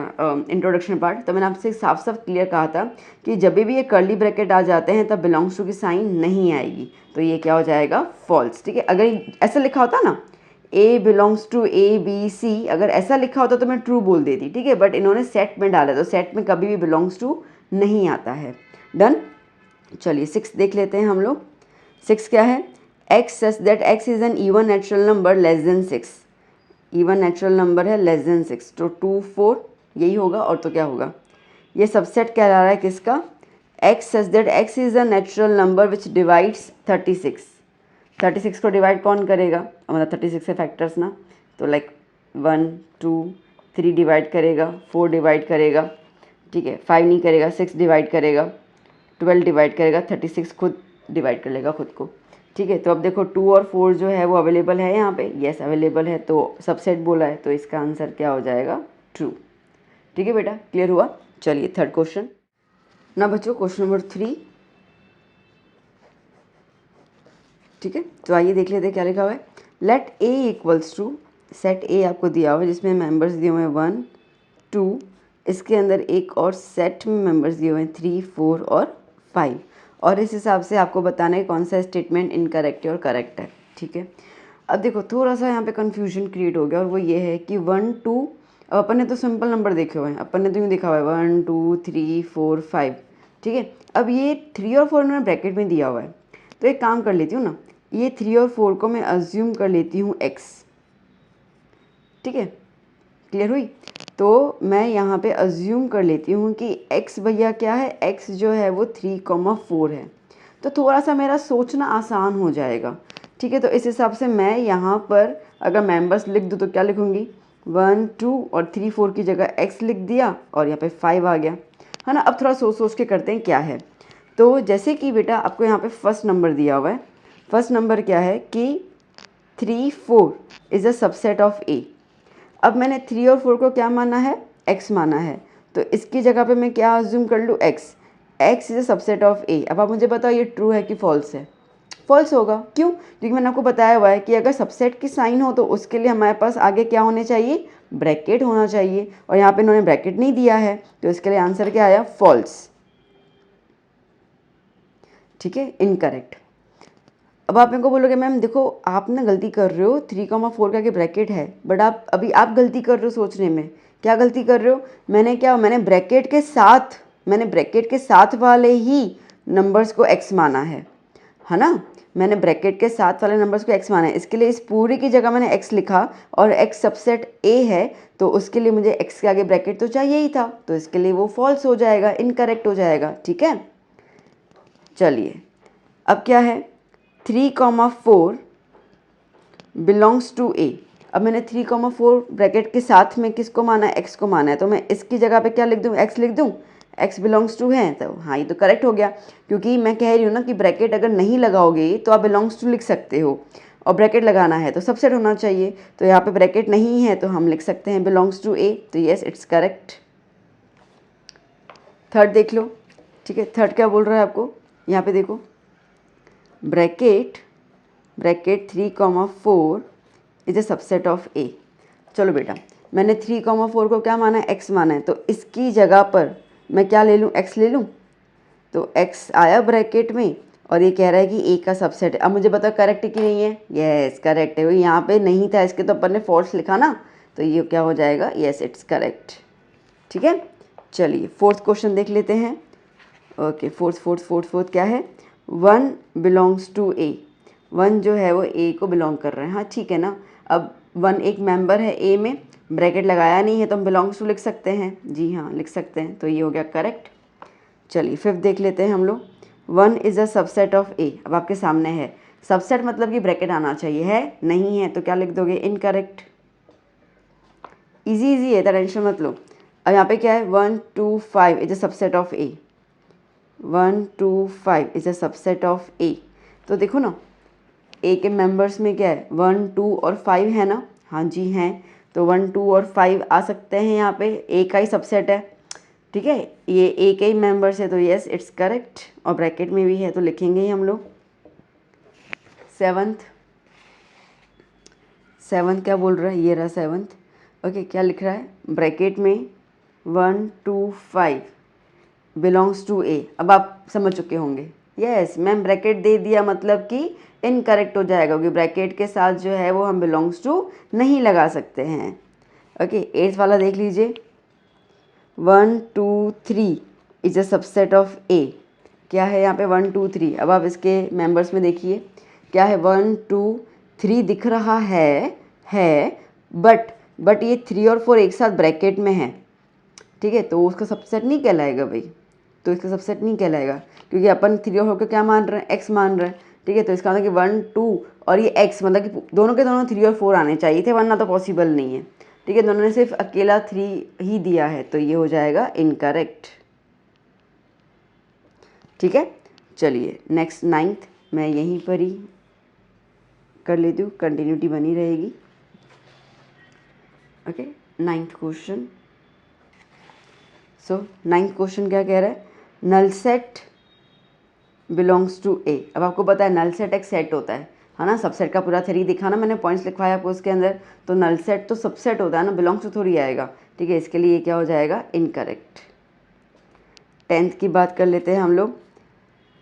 [SPEAKER 1] इंट्रोडक्शन पार्ट, तो मैंने आपसे साफ साफ क्लियर कहा था कि जब भी ये कर्ली ब्रैकेट आ जाते हैं तब बिलोंग्स टू की साइन नहीं आएगी, तो ये क्या हो जाएगा, फॉल्स, ठीक है। अगर ऐसा लिखा होता ना, A belongs to A B C, अगर ऐसा लिखा होता तो मैं ट्रू बोल देती, ठीक है, बट इन्होंने सेट में डाला, तो सेट में कभी भी बिलोंग्स टू नहीं आता है, डन। चलिए सिक्स देख लेते हैं हम लोग। सिक्स क्या है, x such that x is an even natural number less than 6। Even natural number है लेस देन 6, तो 2 4 यही होगा, और तो क्या होगा, ये सबसेट कहला रहा है किसका, x such that x is a natural number which divides 36। 36 को डिवाइड कौन करेगा, मतलब 36 के फैक्टर्स ना, तो लाइक 1 2 3 डिवाइड करेगा, 4 डिवाइड करेगा, ठीक है, 5 नहीं करेगा, 6 डिवाइड करेगा, 12 डिवाइड करेगा, 36 खुद डिवाइड कर लेगा खुद को, ठीक है। तो अब देखो 2 और 4 जो है वो अवेलेबल है यहाँ पे, यस अवेलेबल है, तो सबसेट बोला है, तो इसका आंसर क्या हो जाएगा, ट्रू, ठीक है बेटा, क्लियर हुआ। चलिए थर्ड क्वेश्चन ना बच्चों, क्वेश्चन नंबर 3, ठीक है। तो आइए देख लेते हैं क्या लिखा हुआ है, let A equals to, set A आपको दिया हुआ है जिसमें मेंबर्स दिए हुए हैं 1 2, इसके अंदर एक और सेट में मेंबर्स दिए हुए हैं 3 4 और 5, और इस हिसाब से आपको बताना है कौन सा स्टेटमेंट इनकरेक्ट है और करेक्ट है, ठीक है। अब देखो थोड़ा सा यहाँ पे कन्फ्यूजन क्रिएट हो गया, और वो ये है कि 1 2, अब अपन ने तो सिंपल नंबर देखे हुए हैं, अपन ने तो यूँ देखा हुआ है 1 2 3 4 5, ठीक है। अब ये 3 और 4 मैंने ब्रैकेट में दिया हुआ है, तो एक काम कर लेती हूँ ना, ये 3 और 4 को मैं अज्यूम कर लेती हूँ x, ठीक है, क्लियर हुई। तो मैं यहाँ पे अज्यूम कर लेती हूँ कि x भैया क्या है, x जो है वो 3,4 है, तो थोड़ा सा मेरा सोचना आसान हो जाएगा, ठीक है। तो इस हिसाब से मैं यहाँ पर अगर मेंबर्स लिख दूँ तो क्या लिखूँगी, 1 2 और 3 4 की जगह x लिख दिया और यहाँ पे 5 आ गया, है ना। अब थोड़ा सोच सोच के करते हैं क्या है। तो जैसे कि बेटा आपको यहाँ पे फर्स्ट नंबर दिया हुआ है, फर्स्ट नंबर क्या है कि 3 4 is a subset of A. अब मैंने 3 और 4 को क्या माना है, x माना है, तो इसकी जगह पे मैं क्या अज्यूम कर लूँ, x is a subset of A. अब आप मुझे बताओ ये ट्रू है कि फॉल्स है, फॉल्स होगा, क्यों, क्योंकि मैंने आपको बताया हुआ है कि अगर सबसेट की साइन हो तो उसके लिए हमारे पास आगे क्या होने चाहिए, ब्रैकेट होना चाहिए, और यहाँ पे इन्होंने ब्रैकेट नहीं दिया है, तो इसके लिए आंसर क्या आया, फॉल्स, ठीक है, इनकरेक्ट। अब आप मेरे को बोलोगे मैम देखो आप ना गलती कर रहे हो, 3,4 का आगे ब्रैकेट है, बट आप गलती कर रहे हो सोचने में। क्या गलती कर रहे हो? मैंने ब्रैकेट के साथ वाले ही नंबर्स को x माना है ना। मैंने ब्रैकेट के साथ वाले नंबर्स को x माना है, इसके लिए इस पूरी की जगह मैंने x लिखा, और x सबसेट a है तो उसके लिए मुझे x के आगे ब्रैकेट तो चाहिए ही था, तो इसके लिए वो फॉल्स हो जाएगा, इनकरेक्ट हो जाएगा। ठीक है, चलिए अब क्या है, 3,4 बिलोंग्स टू a। अब मैंने 3,4 ब्रैकेट के साथ में किसको माना है? x को माना है, तो मैं इसकी जगह पे क्या लिख दूँ? x लिख दूँ। x बिलोंग्स टू है, तो हाँ ये तो करेक्ट हो गया, क्योंकि मैं कह रही हूँ ना कि ब्रैकेट अगर नहीं लगाओगे तो आप बिलोंग्स टू लिख सकते हो, और ब्रैकेट लगाना है तो सबसेट होना चाहिए, तो यहाँ पे ब्रैकेट नहीं है तो हम लिख सकते हैं बिलोंग्स टू a, तो यस इट्स करेक्ट। थर्ड देख लो। ठीक है, थर्ड क्या बोल रहा है आपको? यहाँ पे देखो, bracket 3,4 is a subset of a। चलो बेटा, मैंने 3,4 को क्या माना है? x माना है, तो इसकी जगह पर मैं क्या ले लूँ? x ले लूँ, तो x आया ब्रैकेट में, और ये कह रहा है कि a का सबसेट है। अब मुझे बताओ करेक्ट है कि नहीं है? यस करेक्ट है। यहाँ पे नहीं था इसके, तो अपन ने फॉल्स लिखा ना, तो ये क्या हो जाएगा? Yes it's correct. ठीक है, चलिए फोर्थ क्वेश्चन देख लेते हैं। ओके, फोर्थ क्या है? 1 बिलोंग्स टू a। 1 जो है वो a को बिलोंग कर रहा है। हाँ ठीक है ना, अब 1 एक मेंबर है a में, ब्रैकेट लगाया नहीं है तो हम बिलोंग्स टू लिख सकते हैं। जी हाँ लिख सकते हैं, तो ये हो गया करेक्ट। चलिए फिफ्थ देख लेते हैं हम लोग। 1 is a subset of a। अब आपके सामने है, सबसेट मतलब कि ब्रैकेट आना चाहिए, है नहीं है तो क्या लिख दोगे? इनकरेक्ट। इजी है, तो टेंशन मत लो। अब यहाँ पे क्या है? 1 2 5 is a subset of a। 1 2 5 is a subset of a। तो देखो ना, a के मेंबर्स में क्या है? 1 2 और 5 है ना। हाँ जी हैं, तो 1 2 और 5 आ सकते हैं यहाँ पे, a का ही सबसेट है। ठीक है, ये a के ही मेंबर्स है, तो यस इट्स करेक्ट, और ब्रैकेट में भी है तो लिखेंगे ही हम लोग। सेवन्थ क्या बोल रहा है? ये रहा सेवन्थ। ओके, क्या लिख रहा है? ब्रैकेट में 1 2 5 बिलोंग्स टू a। अब आप समझ चुके होंगे। यस मैम, ब्रैकेट दे दिया मतलब कि इनकरेक्ट हो जाएगा, क्योंकि ब्रैकेट के साथ जो है वो हम बिलोंग्स टू नहीं लगा सकते हैं। ओके, एट्थ वाला देख लीजिए। 1 2 3 is a subset of a। क्या है यहाँ पे? 1 2 3। अब आप इसके मेंबर्स में देखिए क्या है? 1 2 3 दिख रहा है बट ये 3 और 4 एक साथ ब्रैकेट में है। ठीक है, तो उसका सबसेट नहीं कहलाएगा भाई, तो इसका सबसेट नहीं कहलाएगा, क्योंकि अपन 3 और 4 को क्या मान रहे हैं? x मान रहे हैं। ठीक है, तो इसका मतलब कि 1 2 और ये x, मतलब कि दोनों के दोनों 3 और 4 आने चाहिए थे, वरना तो पॉसिबल नहीं है। ठीक है, दोनों ने सिर्फ अकेला 3 ही दिया है, तो ये हो जाएगा इनकरेक्ट। ठीक है, चलिए नेक्स्ट 9th मैं यहीं पर ही कर लेती हूँ, कंटिन्यूटी बनी रहेगी। Okay, 9th question. सो 9th क्वेश्चन क्या कह रहा है? Null set belongs to a। अब आपको पता है नल सेट एक सेट होता है ना, सबसेट का पूरा थ्योरी दिखा ना, मैंने पॉइंट्स लिखवाया आपको उसके अंदर, तो नल सेट तो सबसेट होता है ना, बिलोंग्स टू थोड़ी आएगा। ठीक है, इसके लिए ये क्या हो जाएगा? इनकरेक्ट। 10th की बात कर लेते हैं हम लोग।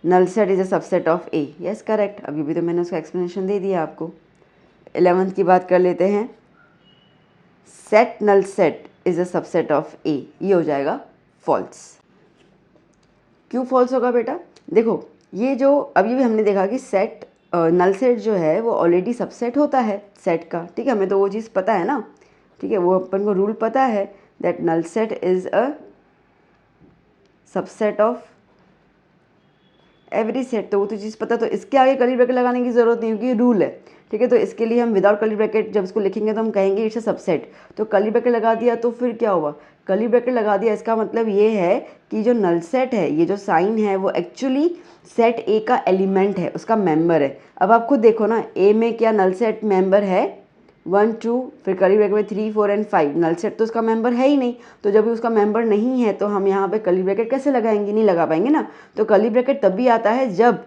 [SPEAKER 1] Null set is a subset of a। Yes correct, अभी भी तो मैंने उसका एक्सप्लेनेशन दे दिया आपको। 11th की बात कर लेते हैं। Set null set is a subset of a। ये हो जाएगा फॉल्स। क्यों फॉल्स होगा बेटा? देखो, ये जो अभी भी हमने देखा कि सेट नल सेट जो है वो ऑलरेडी सबसेट होता है सेट का। ठीक है, हमें तो वो चीज़ पता है ना। ठीक है, वो अपन को रूल पता है that null set is a subset of every set, तो वो तो चीज़ पता, तो इसके आगे कर्ली ब्रैकेट लगाने की ज़रूरत नहीं, क्योंकि रूल है। ठीक है, तो इसके लिए हम विदाउट कर्ली ब्रैकेट जब इसको लिखेंगे तो हम कहेंगे इट्स अ सबसेट, तो कर्ली ब्रैकेट लगा दिया तो फिर क्या हुआ? कर्ली ब्रैकेट लगा दिया, इसका मतलब ये है कि जो नल सेट है, ये जो साइन है वो एक्चुअली सेट ए का एलिमेंट है, उसका मेंबर है। अब आप खुद देखो ना, ए में क्या नल सेट मेंबर है? 1 2, फिर कर्ली ब्रैकेट में 3 4 एंड 5, नल सेट तो उसका मेंबर है ही नहीं, तो जब भी उसका मेंबर नहीं है तो हम यहाँ पे कर्ली ब्रैकेट कैसे लगाएंगे? नहीं लगा पाएंगे ना। तो कर्ली ब्रैकेट तब भी आता है जब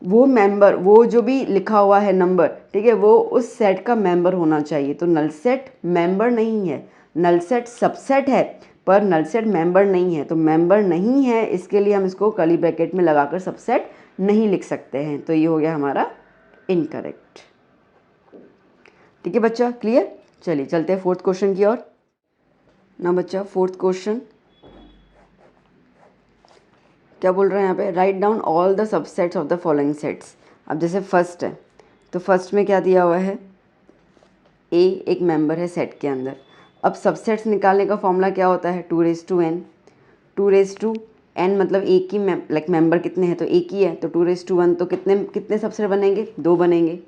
[SPEAKER 1] वो मेंबर, वो जो भी लिखा हुआ है नंबर, ठीक है, वो उस सेट का मेंबर होना चाहिए। तो नल सेट मेंबर नहीं है, नल सेट सबसेट है, पर नल सेट मेंबर नहीं है। तो मेंबर नहीं है, इसके लिए हम इसको कर्ली ब्रैकेट में लगाकर सबसेट नहीं लिख सकते हैं, तो ये हो गया हमारा इनकरेक्ट। ठीक है बच्चा, क्लियर। चलिए चलते हैं फोर्थ क्वेश्चन की ओर। ना बच्चा, फोर्थ क्वेश्चन क्या बोल रहे हैं यहाँ पे, write down all the subsets of the following sets. अब जैसे फर्स्ट है तो फर्स्ट में क्या दिया हुआ है, ए एक मेंबर है सेट के अंदर। अब सबसेट्स निकालने का फॉर्मूला क्या होता है, 2n। 2n मतलब एक ही मेंबर कितने हैं, तो एक ही है, तो 2 तो कितने कितने सबसेट बनेंगे, 2 बनेंगे।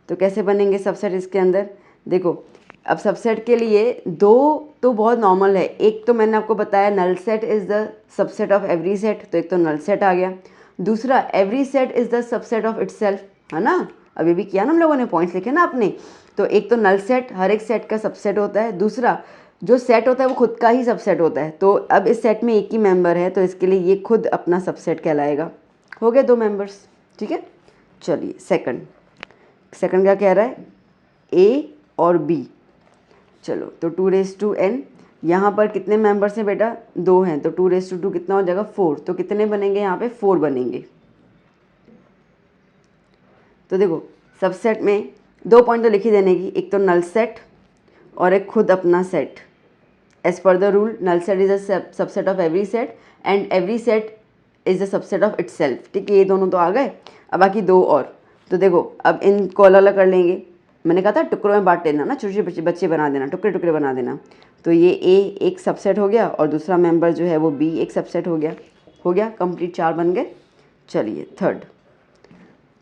[SPEAKER 1] तो कैसे बनेंगे सबसेट इसके अंदर, देखो अब सबसेट के लिए 2 तो बहुत नॉर्मल है। एक तो मैंने आपको बताया null set is the subset of every set, तो एक तो नल सेट आ गया। दूसरा every set is the subset of itself, है ना, अभी भी किया ना हम लोगों ने, पॉइंट्स लिखे ना आपने। तो एक तो नल सेट हर एक सेट का सबसेट होता है, दूसरा जो सेट होता है वो खुद का ही सबसेट होता है। तो अब इस सेट में एक ही मेंबर है तो इसके लिए ये खुद अपना सबसेट कहलाएगा। हो गए 2 मेंबर्स, ठीक है। चलिए सेकंड क्या कह रहा है, ए और बी। चलो तो 2n, यहाँ पर कितने मेंबर्स हैं बेटा, 2 हैं, तो 2 कितना हो जाएगा 4। तो कितने बनेंगे यहाँ पे, 4 बनेंगे। तो देखो सबसेट में 2 पॉइंट तो लिख ही देने की, एक तो नल सेट और एक खुद अपना set. As per the rule null set is a subset of every set and every set is the subset of itself. ठीक है, ये दोनों तो आ गए। अब बाकी 2 और, तो देखो अब इनको अलग अलग कर लेंगे। मैंने कहा था टुकड़ों में बांट देना ना, छोटे छोटे बच्चे बना देना, टुकड़े टुकड़े बना देना। तो ये ए एक सबसेट हो गया और दूसरा मेंबर जो है वो बी एक सबसेट हो गया कंप्लीट, 4 बन गए। चलिए थर्ड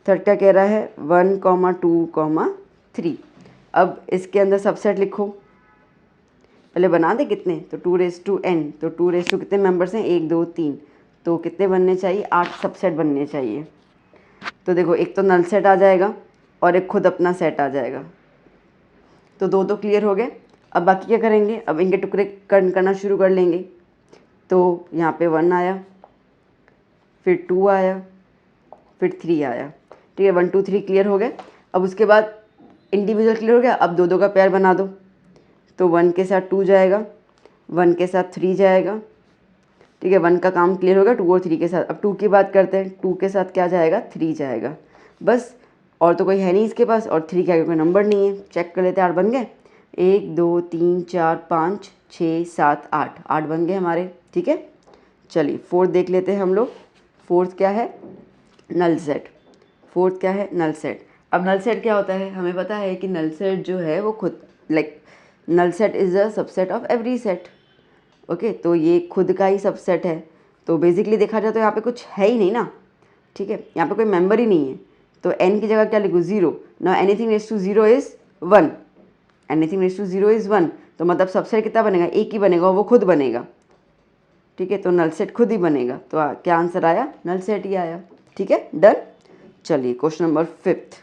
[SPEAKER 1] क्या कह रहा है, 1, 2, 3। अब इसके अंदर सबसेट लिखो, पहले बना दे कितने, तो 2n, तो 2 कितने मेंबर्स हैं, 1, 2, 3, तो कितने बनने चाहिए, 8 सबसेट बनने चाहिए। तो देखो एक तो नल सेट आ जाएगा और एक खुद अपना सेट आ जाएगा, तो 2 तो क्लियर हो गए। अब बाकी क्या करेंगे, अब इनके टुकड़े करना शुरू कर लेंगे। तो यहाँ पे 1 आया, फिर 2 आया, फिर 3 आया। ठीक है, 1, 2, 3 क्लियर हो गए। अब उसके बाद इंडिविजुअल क्लियर हो गया, अब 2 का पेयर बना दो। तो 1 के साथ 2 जाएगा, 1 के साथ 3 जाएगा। ठीक है, 1 का काम क्लियर हो गया 2 और 3 के साथ। अब 2 की बात करते हैं, 2 के साथ क्या जाएगा, 3 जाएगा बस, और तो कोई है नहीं इसके पास, और 3 के आगे कोई नंबर नहीं है। चेक कर लेते हैं, 8 बन गए, 1, 2, 3, 4, 5, 6, 7, 8 बन गए हमारे। ठीक है, चलिए फोर्थ देख लेते हैं हम लोग। फोर्थ क्या है, नल सेट। फोर्थ क्या है, नल सेट। अब नल सेट क्या होता है, हमें पता है कि नल सेट जो है वो खुद null set is a subset of every set. Okay, तो ये खुद का ही सबसेट है। तो बेसिकली देखा जाए तो यहाँ पे कुछ है ही नहीं ना। ठीक है, यहाँ पे कोई मेंबर ही नहीं है, तो n की जगह क्या लिखूँ, 0। ना anything raise to 0 is 1, anything raise to 0 is 1, तो मतलब सबसेट कितना बनेगा, एक ही बनेगा, वो खुद बनेगा। ठीक है, तो नल सेट खुद ही बनेगा, तो क्या आंसर आया, नल सेट ही आया। ठीक है, डन। चलिए क्वेश्चन नंबर 5th।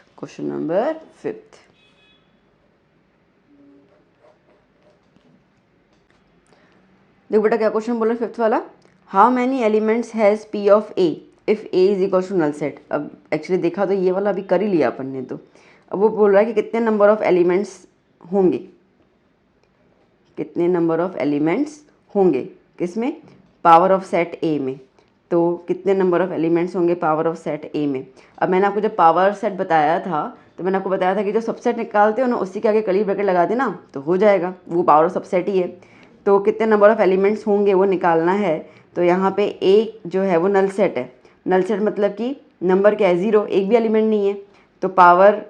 [SPEAKER 1] देखो बेटा क्या क्वेश्चन बोल रहे हैं 5th वाला, how many elements has P of A if A is equal to null set. अब एक्चुअली देखा तो ये वाला अभी कर ही लिया अपन ने, तो अब वो बोल रहा है कि कितने नंबर ऑफ एलिमेंट्स होंगे, कितने नंबर ऑफ एलिमेंट्स होंगे किसमें, पावर ऑफ सेट ए में। तो कितने नंबर ऑफ एलिमेंट्स होंगे पावर ऑफ सेट ए में। अब मैंने आपको जब पावर सेट बताया था तो मैंने आपको बताया था कि जो सबसेट निकालते हो ना उसी के आगे कर्ली ब्रैकेट लगा देना तो हो जाएगा, वो पावर ऑफ सबसेट ही है। तो कितने नंबर ऑफ एलिमेंट्स होंगे वो निकालना है। तो यहाँ पे ए जो है वो नल सेट है, नल सेट मतलब कि नंबर क्या है, 0, एक भी एलिमेंट नहीं है। तो पावर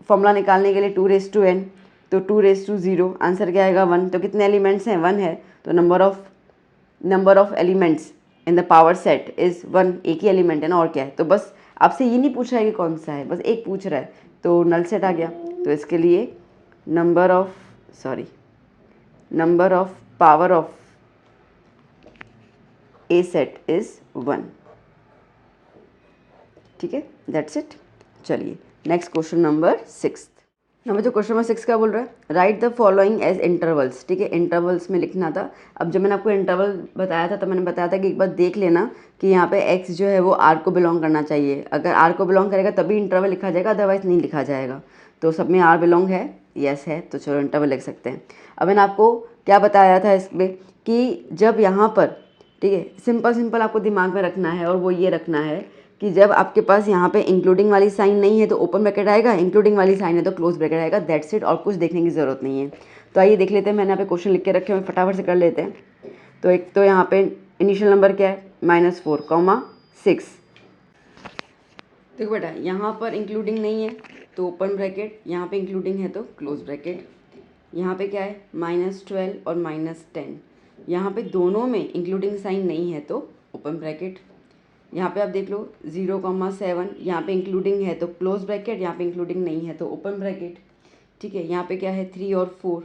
[SPEAKER 1] फॉर्मूला निकालने के लिए 2n, तो 2 आंसर क्या आएगा 1। तो कितने एलिमेंट्स हैं, 1 है, तो number of elements in the power set is 1, एक ही एलिमेंट है ना, और क्या है। तो बस आपसे ये नहीं पूछ रहा है कि कौन सा है, बस एक पूछ रहा है, तो नल सेट आ गया। तो इसके लिए number of power of A set is 1। ठीक है, दैट्स इट। चलिए नेक्स्ट क्वेश्चन नंबर 6। जो क्वेश्चन नंबर 6 क्या बोल रहा है, write the following as intervals. ठीक है, इंटरवल्स में लिखना था। अब जब मैंने आपको इंटरवल बताया था तो मैंने बताया था कि एक बार देख लेना कि यहाँ पे x जो है वो r को बिलोंग करना चाहिए। अगर r को बिलोंग करेगा तभी इंटरवल लिखा जाएगा, अदरवाइज नहीं लिखा जाएगा। तो सब में r बिलोंग है, यस है, तो चलो इंटरवल लिख सकते हैं। अब मैंने आपको क्या बताया था इसमें कि जब यहाँ पर, ठीक है, सिंपल आपको दिमाग में रखना है और वो ये रखना है कि जब आपके पास यहाँ पे इंक्लूडिंग वाली साइन नहीं है तो ओपन ब्रैकेट आएगा, इंक्लूडिंग वाली साइन है तो क्लोज ब्रैकेट आएगा, दैट्स इट, और कुछ देखने की ज़रूरत नहीं है। तो आइए देख लेते हैं, मैंने यहाँ पे क्वेश्चन लिख के रखे हुए, फटाफट से कर लेते हैं। तो एक तो यहाँ पे इनिशियल नंबर क्या है, -4, 6। देखो बेटा, यहाँ पर इंक्लूडिंग नहीं है तो ओपन ब्रैकेट, यहाँ पे इंक्लूडिंग है तो क्लोज ब्रैकेट। यहाँ पे क्या है, -12 और -10, यहाँ पे दोनों में इंक्लूडिंग साइन नहीं है तो ओपन ब्रैकेट। यहाँ पे आप देख लो 0,7, यहाँ पे इंक्लूडिंग है तो क्लोज ब्रैकेट, यहाँ पे इंक्लूडिंग नहीं है तो ओपन ब्रैकेट। ठीक है, यहाँ पे क्या है 3 और 4,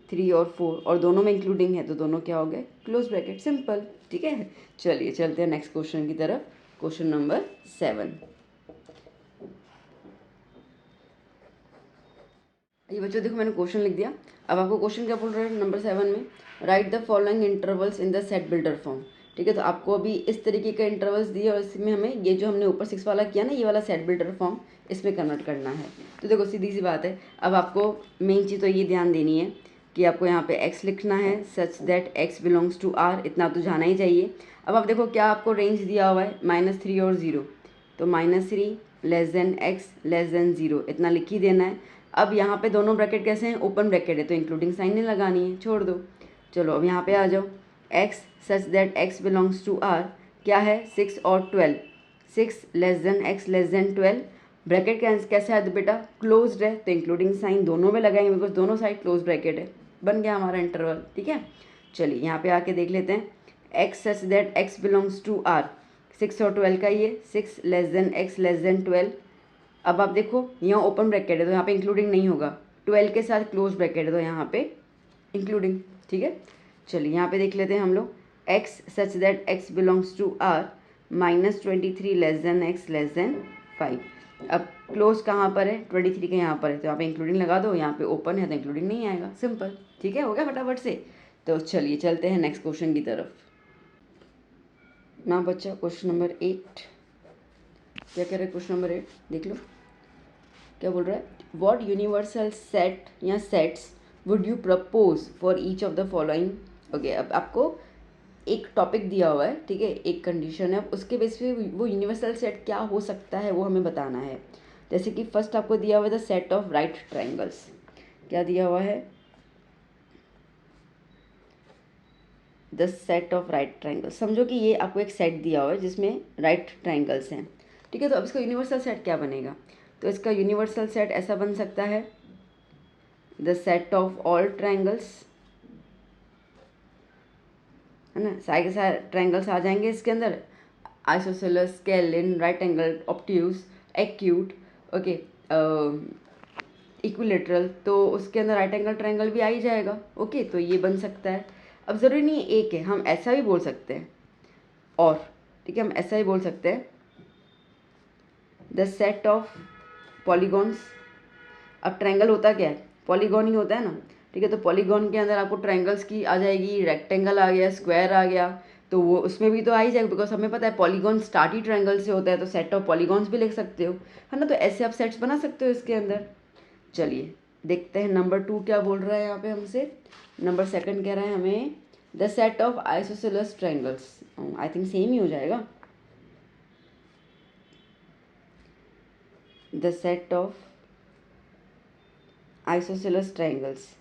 [SPEAKER 1] 3 और 4, और दोनों में इंक्लूडिंग है तो दोनों क्या हो गए, क्लोज ब्रैकेट, सिंपल। ठीक है, चलिए चलते हैं नेक्स्ट क्वेश्चन की तरफ, क्वेश्चन नंबर 7। ये बच्चों देखो मैंने क्वेश्चन लिख दिया। अब आपको क्वेश्चन क्या बोल रहा है नंबर 7 में, right the following intervals in the set builder form. ठीक है, तो आपको अभी इस तरीके का इंटरवल्स दिए और इसमें हमें ये जो हमने ऊपर 6 वाला किया ना, ये वाला सेट बिल्डर फॉर्म, इसमें कन्वर्ट करना है। तो देखो सीधी सी बात है, अब आपको मेन चीज़ तो ये ध्यान देनी है कि आपको यहाँ पे x लिखना है such that x belongs to r, इतना तो जाना ही चाहिए। अब आप देखो क्या आपको रेंज दिया हुआ है, -3 और 0, तो -3 x <0, इतना लिख ही देना है। अब यहाँ पे दोनों ब्रैकेट कैसे हैं, ओपन ब्रैकेट है तो इंक्लूडिंग साइन नहीं लगानी है, छोड़ दो। चलो अब यहाँ पे आ जाओ, x such that x belongs to r क्या है, 6 और 12, 6 x <12, ब्रैकेट कैसे है बेटा, क्लोज्ड है तो इंक्लूडिंग साइन दोनों में लगाएंगे बिकॉज दोनों साइड क्लोज ब्रैकेट है, बन गया हमारा इंटरवल। ठीक है, चलिए यहाँ पे आके देख लेते हैं, x such that x belongs to r, 6 और 12 का ये 6 x <12। अब आप देखो यहाँ ओपन ब्रैकेट है तो यहाँ पे इंक्लूडिंग नहीं होगा, 12 के साथ क्लोज ब्रैकेट है तो यहाँ पे इंक्लूडिंग। ठीक है, चलिए यहाँ पे देख लेते हैं हम लोग, x such that x belongs to r, -23 x <5। अब क्लोज कहाँ पर है, 23 के यहाँ पर है तो यहाँ पे इंक्लूडिंग लगा दो, यहाँ पे ओपन है तो इंक्लूडिंग नहीं आएगा, सिंपल। ठीक है, हो गया फटाफट से। तो चलिए चलते हैं नेक्स्ट क्वेश्चन की तरफ ना बच्चा, क्वेश्चन नंबर 8। क्या कह रहे हैं क्वेश्चन नंबर 8, देख लो क्या बोल रहा है, व्हाट यूनिवर्सल सेट या sets would you propose for each of the following. Okay, अब आपको एक टॉपिक दिया हुआ है, ठीक है, एक कंडीशन है, उसके बेस पे वो यूनिवर्सल सेट क्या हो सकता है वो हमें बताना है। जैसे कि फर्स्ट आपको दिया हुआ है the set of right triangles, क्या दिया हुआ है, the set of right triangles. समझो कि ये आपको एक सेट दिया हुआ है जिसमें राइट ट्राइंगल्स हैं। ठीक है, तो अब इसका यूनिवर्सल सेट क्या बनेगा, तो इसका यूनिवर्सल सेट ऐसा बन सकता है, the set of all triangles, है ना, सारे के सारे ट्राइंगल्स आ जाएंगे इसके अंदर, isosceles, scalene, right angle, obtuse, acute, okay, equilateral, तो उसके अंदर राइट एंगल ट्राइंगल भी आ ही जाएगा। ओके, तो ये बन सकता है। अब ज़रूरी नहीं है एक है, हम ऐसा भी बोल सकते हैं, और ठीक है हम ऐसा ही बोल सकते हैं, द सेट ऑफ पॉलीगॉन्स। अब ट्रायंगल होता क्या है, पॉलीगॉन ही होता है ना। ठीक है, तो पॉलीगॉन के अंदर आपको ट्रायंगल्स की आ जाएगी, रेक्टेंगल आ गया, स्क्वायर आ गया, तो वो उसमें भी तो आ ही जाएगा बिकॉज हमें पता है पॉलीगॉन स्टार्ट ही ट्रायंगल से होता है, तो सेट ऑफ पॉलीगॉन्स भी लिख सकते हो, है ना। तो ऐसे आप सेट्स बना सकते हो इसके अंदर। चलिए देखते हैं नंबर 2 क्या बोल रहा है यहाँ पे हमसे। नंबर 2 कह रहा है हमें the set of isosceles triangles, I think same ही हो जाएगा, the set of isosceles triangles.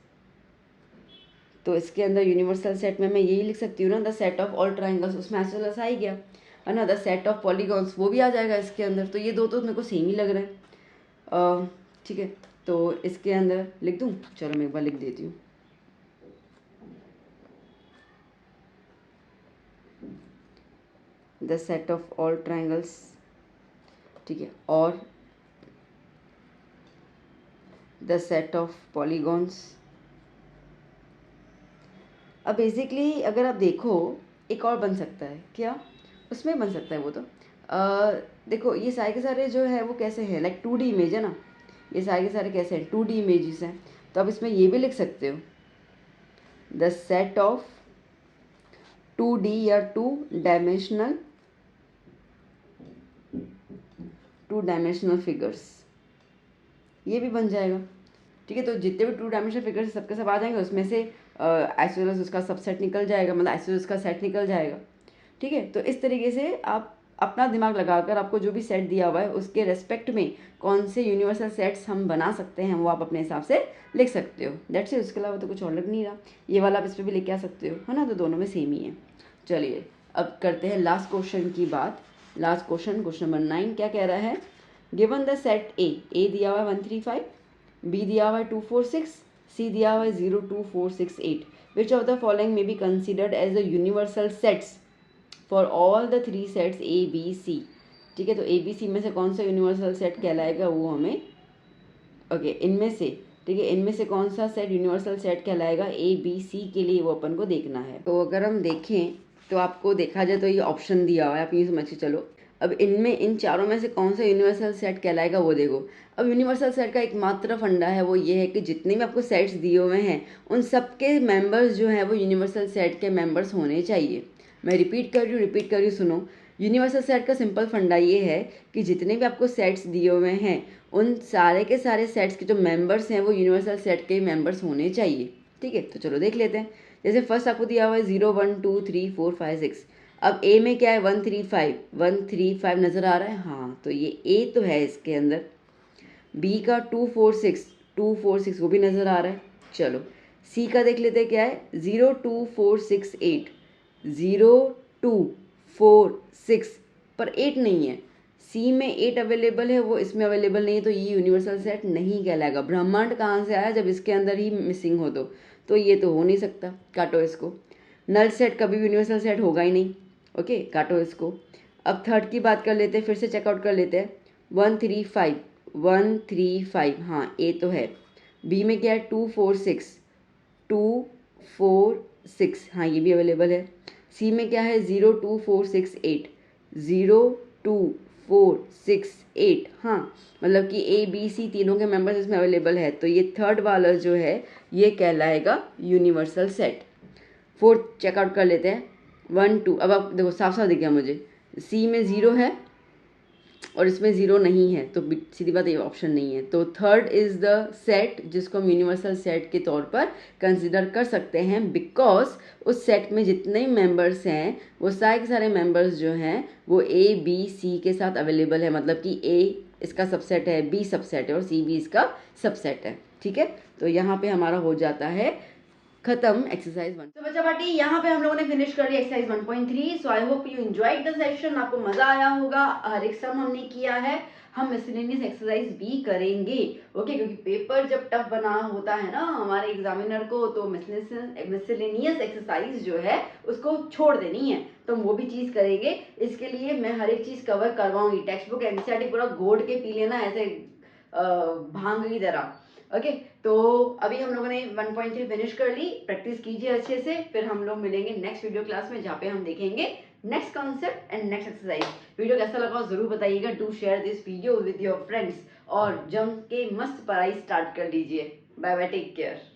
[SPEAKER 1] तो इसके अंदर यूनिवर्सल सेट में मैं यही लिख सकती हूँ ना, the set of all triangles, उसमें आइसोसेलेस आ ही गया, है ना। द सेट ऑफ पॉलीगॉन्स वो भी आ जाएगा इसके अंदर, तो ये दो तो मेरे को सेम ही लग रहा है। ठीक है, तो इसके अंदर लिख दूँ, चलो मैं एक बार लिख देती हूँ, the set of all triangles, ठीक है, और द सेट ऑफ पॉलीगॉन्स। अब बेसिकली अगर आप देखो एक और बन सकता है, क्या उसमें बन सकता है वो तो देखो ये सारे के सारे जो है वो कैसे हैं, लाइक 2D इमेज है ना, ये सारे के सारे कैसे हैं 2D इमेजेस हैं, तो आप इसमें ये भी लिख सकते हो, द सेट ऑफ 2D या 2 डायमेंशनल फिगर्स, ये भी बन जाएगा। ठीक है, तो जितने भी 2 डायमेंशनल फिगर्स सबके सब आ जाएंगे, उसमें से आइसोसेलेस उसका सबसेट निकल जाएगा, मतलब आइसोसेलेस का सेट निकल जाएगा। ठीक है, तो इस तरीके से आप अपना दिमाग लगाकर आपको जो भी सेट दिया हुआ है उसके रेस्पेक्ट में कौन से यूनिवर्सल सेट्स हम बना सकते हैं वो आप अपने हिसाब से लिख सकते हो। दैट्स इट, उसके अलावा तो कुछ और लग नहीं रहा। ये वाला आप इस पर भी लेके आ सकते हो, है ना, तो दोनों में सेम ही है। चलिए अब करते हैं लास्ट क्वेश्चन की बात। लास्ट क्वेश्चन नंबर 9 क्या कह रहा है, गिवन द सेट ए दिया हुआ है 1 3 5, बी दिया हुआ है 2 4 6, सी दिया हुआ है 0 2 4 6 8, विच ऑफ द फॉलोइंग में be considered as a universal sets for all the 3 sets A B C. ठीक है, तो ए बी सी में से कौन सा यूनिवर्सल सेट कहलाएगा वो हमें इनमें से, ठीक है, इनमें से कौन सा सेट यूनिवर्सल सेट कहलाएगा ए बी सी के लिए वो अपन को देखना है। तो अगर हम देखें तो आपको देखा जाए तो ये ऑप्शन दिया हुआ है, आप ये समझ के चलो। अब इनमें इन चारों में से कौन सा यूनिवर्सल सेट कहलाएगा वो देखो। अब यूनिवर्सल सेट का एकमात्र फंडा है वो ये है कि जितने भी आपको सेट्स दिए हुए हैं उन सबके मेंबर्स जो हैं वो यूनिवर्सल सेट के मेंबर्स होने चाहिए। मैं रिपीट कर रही हूँ, सुनो। यूनिवर्सल सेट का सिंपल फंडा ये है कि जितने भी आपको सेट्स दिए हुए हैं उन सारे के सारे सेट्स के जो मेंबर्स हैं वो यूनिवर्सल सेट के मेंबर्स होने चाहिए। ठीक है, तो चलो देख लेते हैं। जैसे फर्स्ट आपको दिया हुआ है 0 1 2 3 4 5 6। अब ए में क्या है 1 3 5 नज़र आ रहा है, हाँ, तो ये ए तो है इसके अंदर। बी का 2 4 6 वो भी नज़र आ रहा है। चलो सी का देख लेते हैं क्या है, 0 2 4 6 8, 0 2 4 6 पर 8 नहीं है। सी में 8 अवेलेबल है, वो इसमें अवेलेबल नहीं है, तो ये यूनिवर्सल सेट नहीं कहलाएगा। ब्रह्मांड कहाँ से आया, जब इसके अंदर ही मिसिंग हो तो ये तो हो नहीं सकता, काटो इसको। नल सेट कभी भी यूनिवर्सल सेट होगा ही नहीं, ओके, काटो इसको। अब थर्ड की बात कर लेते हैं, फिर से चेकआउट कर लेते हैं। 1 3 5, हाँ ए तो है। बी में क्या है 2 4 6, हाँ ये भी अवेलेबल है। सी में क्या है 0 2 4 6 8, 0 2 4 6 8, हाँ, मतलब कि ए बी सी तीनों के मेंबर्स इसमें अवेलेबल है, तो ये थर्ड वाला जो है ये कहलाएगा यूनिवर्सल सेट। फोर्थ चेकआउट कर लेते हैं 1 2। अब आप देखो साफ साफ दिख गया मुझे, सी में 0 है और इसमें 0 नहीं है, तो सीधी बात ये ऑप्शन नहीं है। तो थर्ड इज़ द सेट जिसको हम यूनिवर्सल सेट के तौर पर कंसिडर कर सकते हैं, बिकॉज उस सेट में जितने मेंबर्स हैं वो सारे के सारे मेंबर्स जो हैं वो ए बी सी के साथ अवेलेबल है। मतलब कि ए इसका सबसेट है, बी सबसेट है और सी भी इसका सबसेट है। ठीक है, तो यहाँ पे हमारा हो जाता है खत्म एक्सरसाइज 1। तो बच्चा पार्टी यहाँ पे हम लोगों ने फिनिश कर लिया exercise 1.3। So I hope you enjoyed the session, आपको मजा आया होगा। हर एक सम हमने किया है, हम मिसलेनियस एक्सरसाइज भी करेंगे, ओके, क्योंकि पेपर जब टफ बना होता है ना हमारे एग्जामिनर को, तो मिसलेनियस एक्सरसाइज जो है उसको छोड़ देनी है, तो हम वो भी चीज करेंगे। इसके लिए मैं हर एक चीज कवर करवाऊंगी। टेक्स्ट बुक एनसीईआरटी पूरा घोट के पी लेना ऐसे भांग की तरह, ओके। तो अभी हम लोगों ने 1.3 फिनिश कर ली, प्रैक्टिस कीजिए अच्छे से, फिर हम लोग मिलेंगे नेक्स्ट वीडियो क्लास में जहाँ पे हम देखेंगे next concept and next exercise. Video कैसा लगा जरूर बताइएगा। Do share this video with your friends और जम के मस्त पढ़ाई स्टार्ट कर लीजिए। Bye bye, take care.